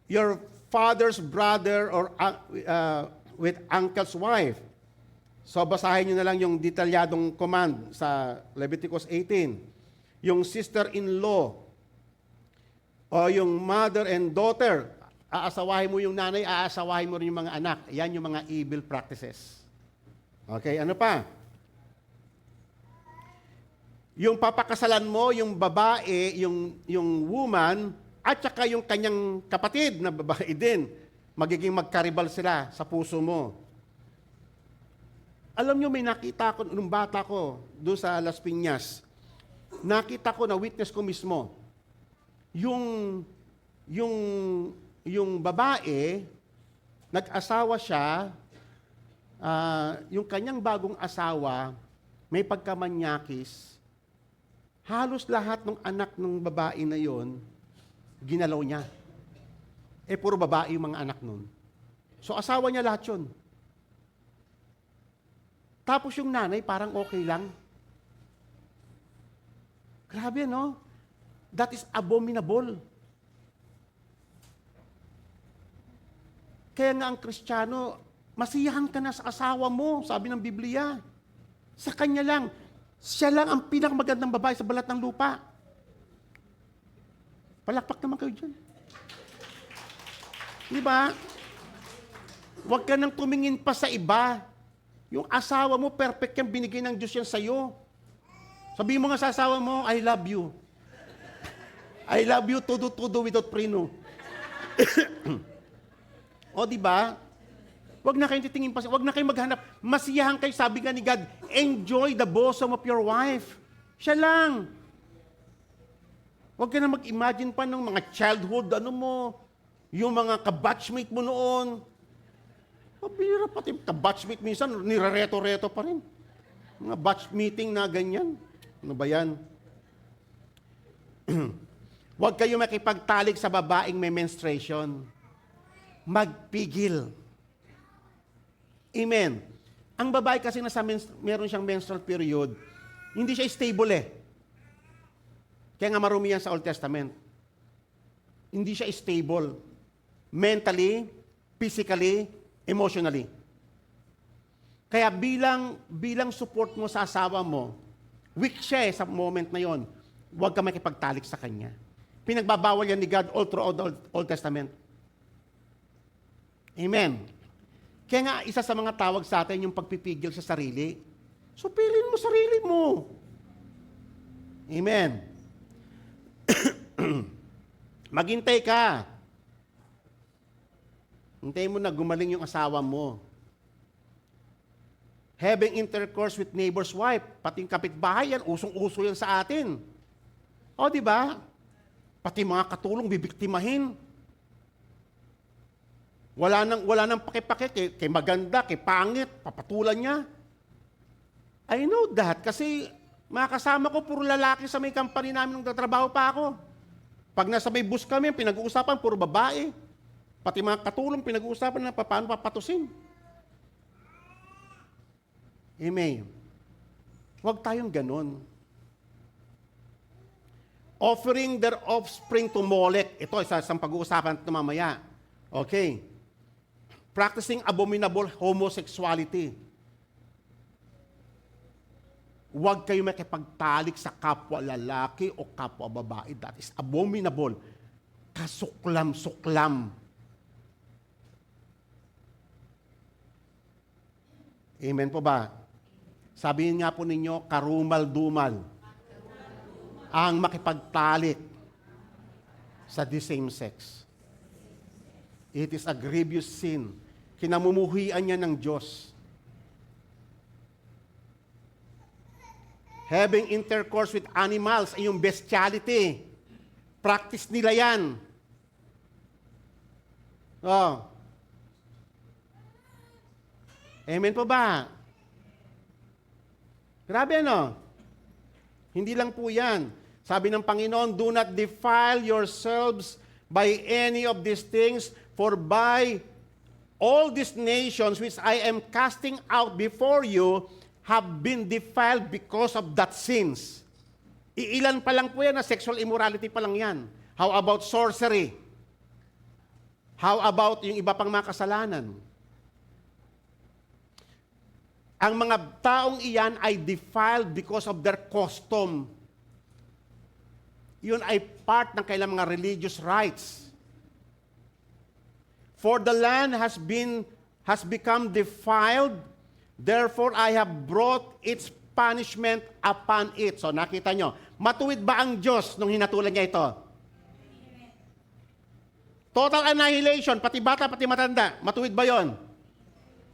Your father's brother or with uncle's wife. So basahin nyo na lang yung detalyadong command sa Leviticus 18. Yung sister-in-law o yung mother and daughter, aasawahin mo yung nanay, aasawahin mo rin yung mga anak. Yan yung mga evil practices. Okay, ano pa? Yung papakasalan mo, yung babae, yung woman, at saka yung kanyang kapatid na babae din, magiging magkaribal sila sa puso mo. Alam nyo, may nakita ko, nung bata ko, doon sa Las Piñas, nakita ko na witness ko mismo, yung babae, nag-asawa siya, yung kanyang bagong asawa, may pagkamanyakis, halos lahat ng anak ng babae na yon, ginalaw niya. Puro babae yung mga anak nun. So asawa niya lahat yun. Tapos yung nanay, parang okay lang. Grabe, no? That is abominable. Kaya nga ang Kristiyano, masiyahan ka na sa asawa mo, sabi ng Biblia. Sa kanya lang. Siya lang ang pinakamagandang babae sa balat ng lupa. Palakpak naman kayo dyan. Di ba? Huwag ka nang tumingin pa sa iba. Yung asawa mo, perfect yan, binigay ng Diyos yan sa'yo. Sabihin mo nga sa asawa mo, I love you. I love you, todo without preno. O, di ba? Huwag na kayong titingin pa, huwag na kayong maghanap. Masiyahan kayo, sabi nga ni God, enjoy the bosom of your wife. Siya lang. Huwag ka na mag-imagine pa ng mga childhood, yung mga kabatchmate mo noon. Mabira pati kabatchmate minsan, nirareto-reto pa rin. Mga batch meeting na ganyan. Ano ba yan? Huwag kayo makipagtalik sa babaeng may menstruation. Magpigil. Amen. Ang babae kasi meron siyang menstrual period, hindi siya stable Kaya nga marumi yan sa Old Testament. Hindi siya stable. Mentally, physically, emotionally. Kaya bilang support mo sa asawa mo, weak siya sa moment na yon, huwag ka makipagtalik sa kanya. Pinagbabawal yan ni God all throughout the Old Testament. Amen. Kaya nga, isa sa mga tawag sa atin yung pagpipigil sa sarili. So, pilin mo sarili mo. Amen. Maghintay ka. Hintayin mo na gumaling yung asawa mo. Having intercourse with neighbor's wife, pati yung kapitbahay yan, usong-uso yan sa atin. O, di ba? Pati mga katulong bibiktimahin. Wala nang pakipake, kay maganda, kay pangit, papatulan niya. I know that kasi mga kasama ko, puro lalaki sa may company namin nung tatrabaho pa ako. Pag nasa may bus kami, pinag-uusapan, puro babae. Pati mga katulong, pinag-uusapan na paano papatusin. Amen. Huwag tayong ganun. Offering their offspring to Molech. Ito, isang pag-uusapan ito mamaya. Okay. Practicing abominable homosexuality. Huwag kayo makipagtalik sa kapwa lalaki o kapwa babae. That is abominable. Kasuklam-suklam. Amen po ba? Sabihin nga po ninyo, karumal-dumal ang makipagtalik sa the same sex. It is a grievous sin. kinamumuhian niya ng Diyos. Having intercourse with animals ay yung bestiality. Practice nila yan. Oh. Amen po ba? Grabe ano? Hindi lang po yan. Sabi ng Panginoon, do not defile yourselves by any of these things, for by all these nations which I am casting out before you have been defiled because of that sins. Iilan pa lang po yan na sexual immorality pa lang yan. How about sorcery? How about yung iba pang mga kasalanan? Ang mga taong iyan ay defiled because of their custom. Yun ay part ng kailang mga religious rites. For the land has become defiled, therefore I have brought its punishment upon it. So nakita nyo, matuwid ba ang Diyos nung hinatulan niya ito? Total annihilation, pati bata, pati matanda. Matuwid ba yon?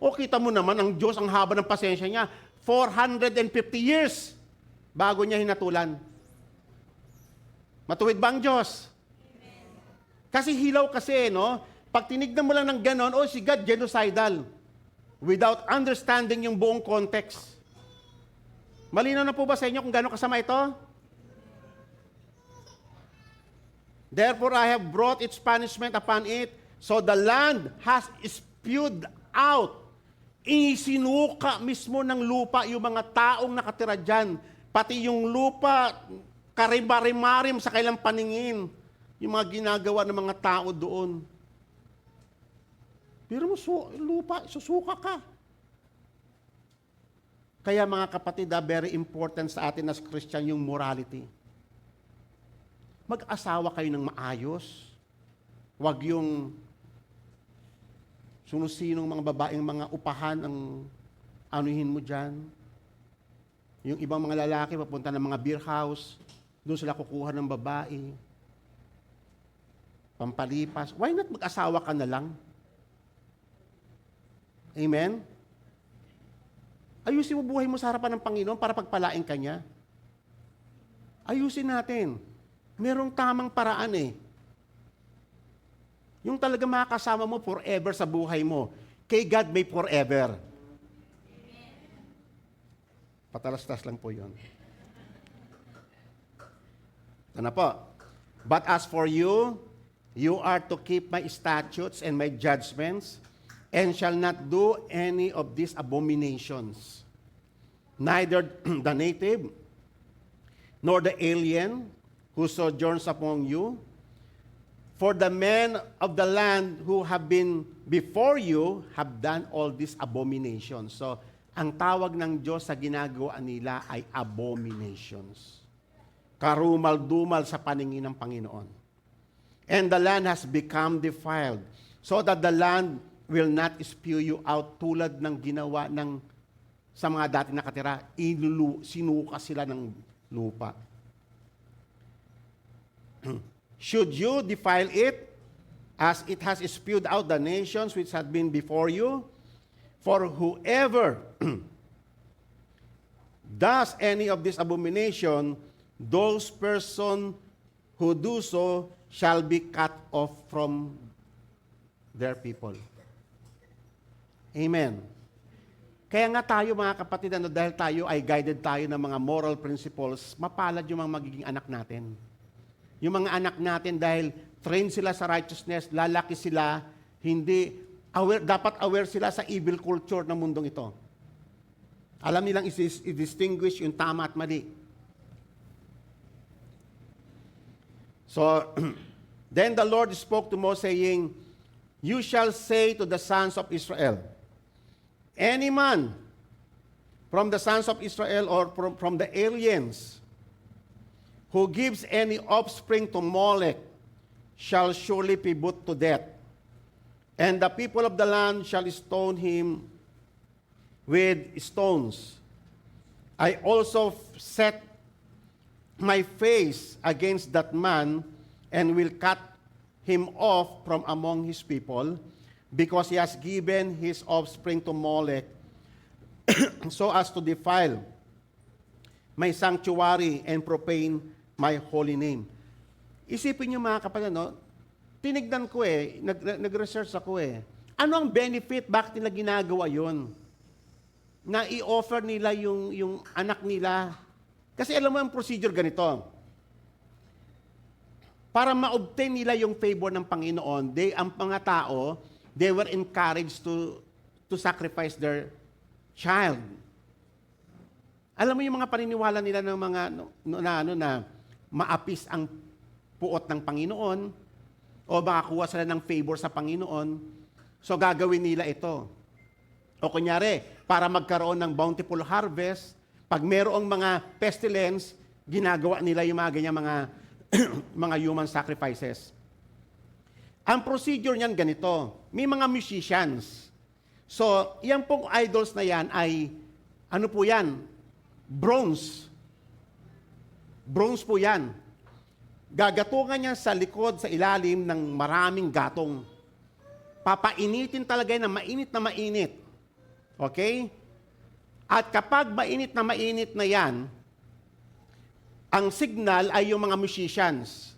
O kita mo naman, ang Diyos, ang haba ng pasensya niya, 450 years bago niya hinatulan. Matuwid ba ang Diyos? Kasi hilaw kasi, no? Pag tinignan mo lang ng ganon, oh, si God genocidal. Without understanding yung buong context. Malinaw na po ba sa inyo kung gano'ng kasama ito? Therefore, I have brought its punishment upon it, so the land has spewed out. Isinuka mismo ng lupa yung mga taong nakatira dyan. Pati yung lupa, karimarimarim sa kailang paningin. Yung mga ginagawa ng mga tao doon. Pero mo, lupa, susuka ka. Kaya mga kapatid, very important sa atin as Christian yung morality. Mag-asawa kayo ng maayos. Huwag yung sino-sinong mga babaeng mga upahan ang anuhin mo dyan. Yung ibang mga lalaki papunta ng mga beer house, doon sila kukuha ng babae. Pampalipas. Why not mag-asawa ka na lang? Amen? Ayusin mo buhay mo sa harapan ng Panginoon para pagpalain ka niya. Ayusin natin. Merong tamang paraan eh. Yung talaga makakasama mo forever sa buhay mo. Kay God may forever. Patalastas lang po yun. Ano po? But as for you, you are to keep my statutes and my judgments, and shall not do any of these abominations. Neither the native, nor the alien who sojourns among you, for the men of the land who have been before you have done all these abominations. So, ang tawag ng Diyos sa ginagawa nila ay abominations. Karumal-dumal sa paningin ng Panginoon. And the land has become defiled, so that the land will not spew you out tulad ng ginawa ng sa mga dati nakatira. Sinuka sila ng lupa. Should you defile it, as it has spewed out the nations which had been before you? For whoever does any of this abomination, those person who do so shall be cut off from their people. Amen. Kaya nga tayo mga kapatid, dahil tayo ay guided tayo ng mga moral principles, mapalad yung mga magiging anak natin. Yung mga anak natin dahil trained sila sa righteousness, lalaki sila, hindi aware, dapat aware sila sa evil culture ng mundong ito. Alam nilang i-distinguish yung tama at mali. So, then the Lord spoke to Moses saying, you shall say to the sons of Israel, any man from the sons of Israel or from the aliens who gives any offspring to Molech shall surely be put to death. And the people of the land shall stone him with stones. I also set my face against that man and will cut him off from among his people, because he has given his offspring to Molech, so as to defile my sanctuary and profane my holy name. Isipin niyo mga kapatid, no? Tinignan ko nag-research ako Ano ang benefit? Bakit nila ginagawa yon? Na i-offer nila yung anak nila. Kasi alam mo ang procedure ganito. Para ma-obtain nila yung favor ng Panginoon, ang mga tao, they were encouraged to sacrifice their child. Alam mo yung mga paniniwala nila ng mga na maapis ang puot ng Panginoon o makakuha sila ng favor sa Panginoon. So gagawin nila ito. O kunyari, para magkaroon ng bountiful harvest, pag merong mga pestilence, ginagawa nila yung mga ganyan mga human sacrifices. Ang procedure niyan ganito. May mga musicians. So, yan pong idols na yan ay, ano po yan? Bronze. Bronze po yan. Gagatungan niya sa likod, sa ilalim ng maraming gatong. Papainitin talaga yan na mainit. Okay? At kapag mainit na yan, ang signal ay yung mga musicians.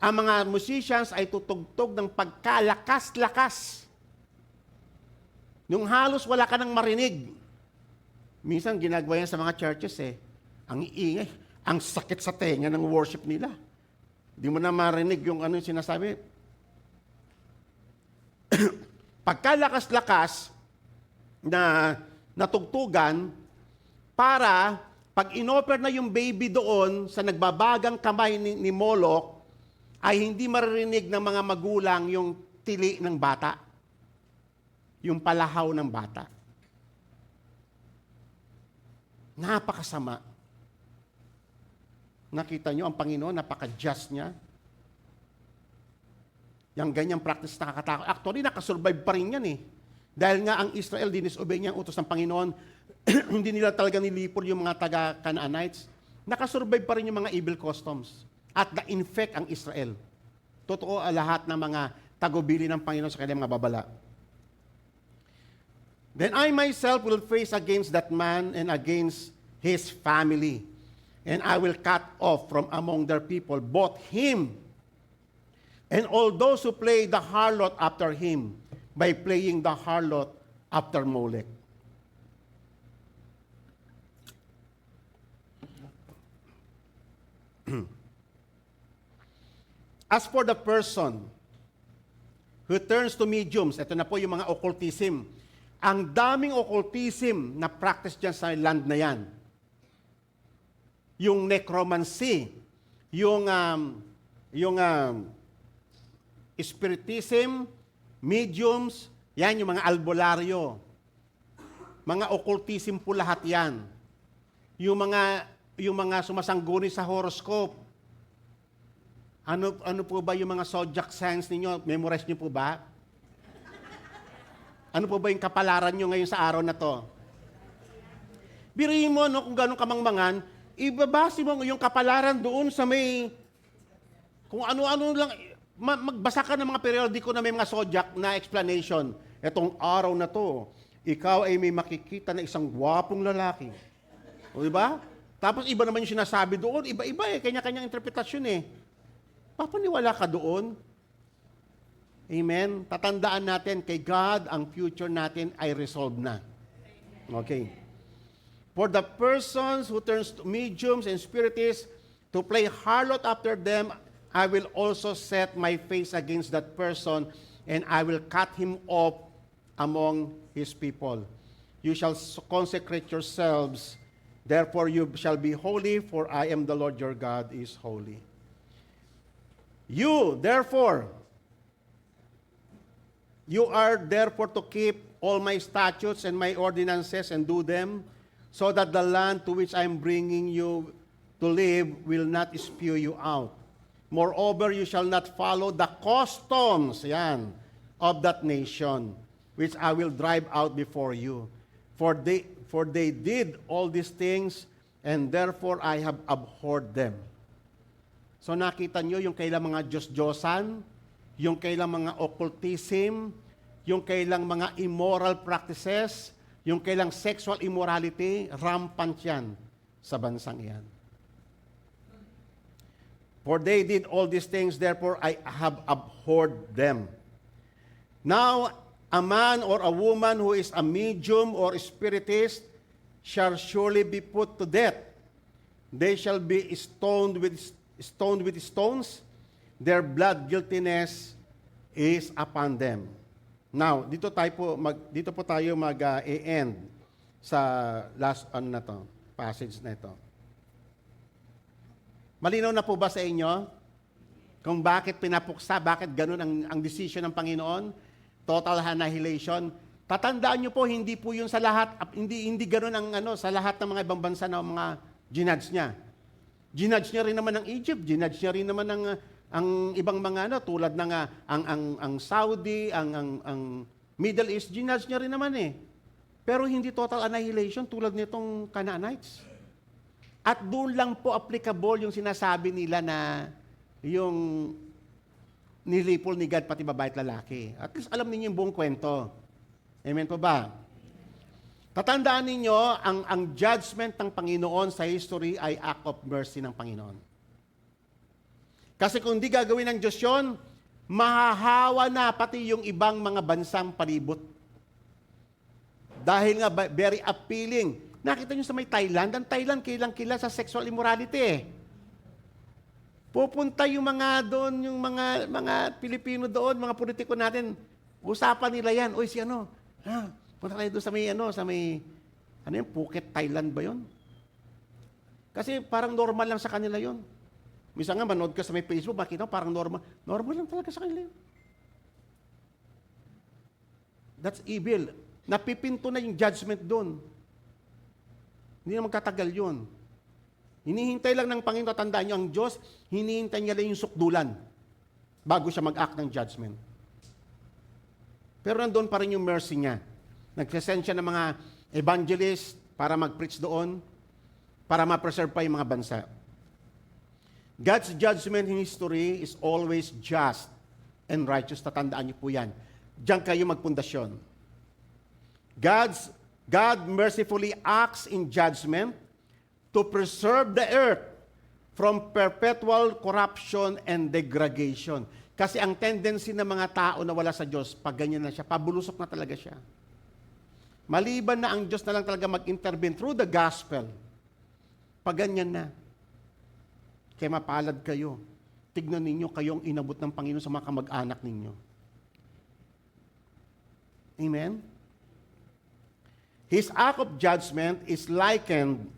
Ang mga musicians ay tutugtog ng pagkalakas-lakas. Yung halos wala ka nang marinig. Minsan ginagawa yan sa mga churches Ang iingay, ang sakit sa tenga ng worship nila. Di mo na marinig yung ano yung sinasabi. Pagkalakas-lakas na natugtugan para pag inoffer na yung baby doon sa nagbabagang kamay ni Moloch, ay hindi maririnig ng mga magulang yung tili ng bata. Yung palahaw ng bata. Napakasama. Nakita nyo, ang Panginoon, napaka-just niya. Yung ganyang practice nakakatakot. Actually, nakasurvive pa rin yan Dahil nga ang Israel, dinisobey niya ang utos ng Panginoon, hindi nila talaga nilipol yung mga taga-Canaanites. Nakasurvive pa rin yung mga evil customs. At na-infect ang Israel. Totoo lahat ng mga tagubili ng Panginoon sa kanyang mga babala. Then I myself will face against that man and against his family. And I will cut off from among their people both him and all those who play the harlot after him by playing the harlot after Molech. As for the person who turns to mediums, ito na po yung mga occultism. Ang daming occultism na practice dyan sa land na yan. Yung necromancy, yung spiritism, mediums, yan yung mga albularyo. Mga occultism po lahat yan. Yung mga sumasangguni sa horoscope. Ano po ba yung mga zodiac signs ninyo? Memorize niyo po ba? Ano po ba yung kapalaran nyo ngayon sa araw na to? Biriin mo, kung gano'ng kamangmangan, ibabase mo yung kapalaran doon sa may, kung ano-ano lang, magbasa ka ng mga periodiko na may mga zodiac na explanation. Etong araw na to, ikaw ay may makikita na isang gwapong lalaki. O diba? Tapos iba naman yung sinasabi doon, iba-iba kanya-kanyang interpretasyon Papaniwala ka doon. Amen? Tatandaan natin, kay God, ang future natin ay resolved na. Okay. For the persons who turns to mediums and spiritists to play harlot after them, I will also set my face against that person, and I will cut him off among his people. You shall consecrate yourselves, therefore you shall be holy, for I am the Lord your God is holy. You are therefore to keep all my statutes and my ordinances and do them, so that the land to which I am bringing you to live will not spew you out. Moreover, you shall not follow the customs of that nation, which I will drive out before you. For they did all these things, and therefore I have abhorred them. So nakita nyo yung kailang mga Diyos-Diyosan, yung kailang mga occultism, yung kailang mga immoral practices, yung kailang sexual immorality, rampant yan sa bansang iyan. For they did all these things, therefore I have abhorred them. Now, a man or a woman who is a medium or spiritist shall surely be put to death. They shall be stoned with stones. Their blood guiltiness is upon them. Now, dito po tayo mag-end sa last passage na ito. Malinaw na po ba sa inyo kung bakit pinapuksa, bakit ganun ang decision ng Panginoon? Total annihilation. Tatandaan niyo po, hindi po yun sa lahat, hindi ganun ang sa lahat ng mga ibang bansa na mga ginudge niya. Ginudge niya rin naman ang Egypt, ginudge niya rin naman ang ibang mga tulad ng ang Saudi, ang Middle East, ginudge niya rin naman eh. Pero hindi total annihilation tulad nitong Canaanites. At doon lang po applicable yung sinasabi nila na yung nilipol ni God pati babae at lalaki. At least alam ninyo yung buong kwento. Amen po ba? Tatandaan ninyo, ang judgment ng Panginoon sa history ay act of mercy ng Panginoon. Kasi kung di gagawin ng Diyos yun, mahahawa na pati yung ibang mga bansang palibot. Dahil nga very appealing. Nakita nyo sa may Thailand, ang Thailand kilang-kila sa sexual immorality eh. Pupunta yung mga doon, yung mga Pilipino doon, mga politiko natin, usapan nila yan. Uy, punta tayo doon sa may Phuket, Thailand ba yun? Kasi parang normal lang sa kanila yun. Minsan nga, manood ka sa may Facebook, makita mo, parang normal. Normal lang talaga sa kanila yun. That's evil. Napipinto na yung judgment doon. Hindi na magkatagal yun. Hinihintay lang ng Panginoon, tandaan nyo, ang Diyos, hinihintay niya lang yung sukdulan bago siya mag-act ng judgment. Pero nandun pa rin yung mercy niya. Nagsasend siya ng mga evangelist para mag-preach doon, para ma-preserve pa yung mga bansa. God's judgment in history is always just and righteous. Tatandaan niyo po yan. Diyan kayo magpundasyon. God mercifully acts in judgment to preserve the earth from perpetual corruption and degradation. Kasi ang tendency ng mga tao na wala sa Diyos, pag ganyan na siya, pabulusok na talaga siya. Maliban na ang Diyos na lang talaga mag-intervene through the gospel, pag ganyan na, kaya mapalad kayo. Tignan ninyo kayong inabot ng Panginoon sa mga kamag-anak ninyo. Amen? His act of judgment is likened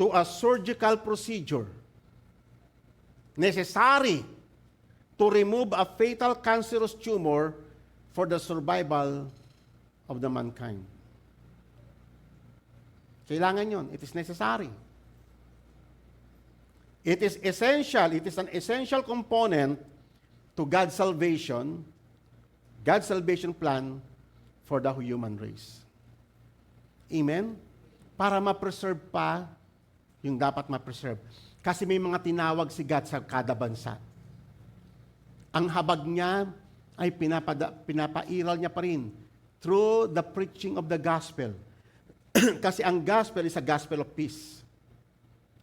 to a surgical procedure necessary to remove a fatal cancerous tumor for the survival of the mankind. Kailangan yun. It is necessary. It is essential. It is an essential component to God's salvation plan for the human race. Amen? Para ma-preserve pa yung dapat ma-preserve. Kasi may mga tinawag si God sa kada bansa. Ang habag niya ay pinapairal niya pa rin through the preaching of the gospel. Kasi ang gospel is a gospel of peace.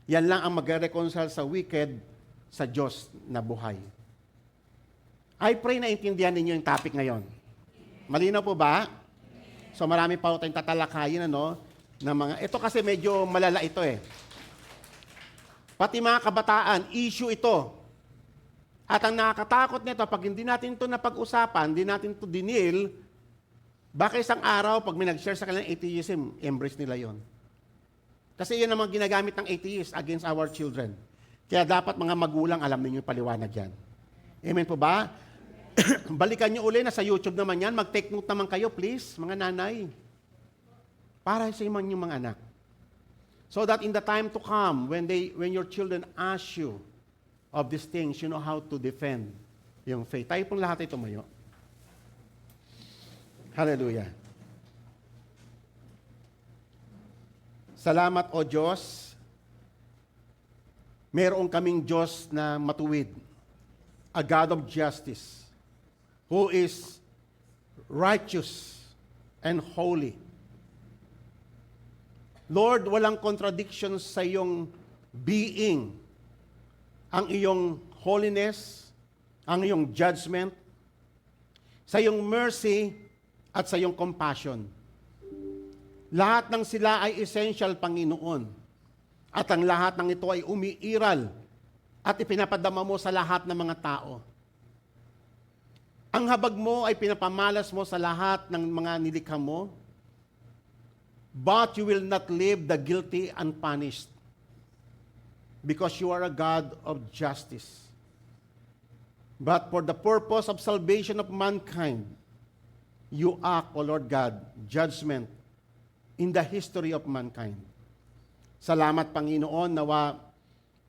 Yan lang ang mag-reconcile sa wicked sa Diyos na buhay. I pray na intindihan ninyo yung topic ngayon. Malinaw po ba? So marami pa tayong tatalakayin na mga ito kasi medyo malala ito eh. Pati mga kabataan, issue ito. At ang nakakatakot nito, pag hindi natin ito napag-usapan, hindi natin ito dinil, baka isang araw, pag may nag-share sa kanilang atheism, embrace nila yon. Kasi yan ang mga ginagamit ng atheists against our children. Kaya dapat mga magulang, alam ninyo yung paliwanag yan. Amen po ba? Balikan nyo uli, nasa YouTube naman yan. Mag-take note naman kayo, please, mga nanay. Para sa inyong mga anak. So that in the time to come, when your children ask you of these things, you know how to defend yung faith. Tayo pong lahat ay tumayo. Hallelujah. Salamat o Diyos. Meron kaming Diyos na matuwid. A God of justice. Who is righteous, and holy. Lord, walang contradiction sa iyong being. Ang iyong holiness, ang iyong judgment, sa iyong mercy, at sa iyong compassion. Lahat ng sila ay essential, Panginoon. At ang lahat ng ito ay umiiral at ipinapadama mo sa lahat ng mga tao. Ang habag mo ay pinapamalas mo sa lahat ng mga nilikha mo, but you will not leave the guilty unpunished because you are a God of justice. But for the purpose of salvation of mankind, you act, O Lord God, judgment in the history of mankind. Salamat, Panginoon, nawa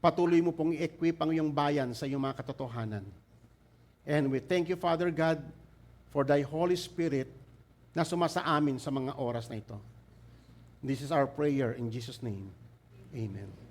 patuloy mo pong i-equip ang iyong bayan sa iyong mga katotohanan. And we thank you, Father God, for thy Holy Spirit na sumasa amin sa mga oras na ito. This is our prayer in Jesus' name. Amen.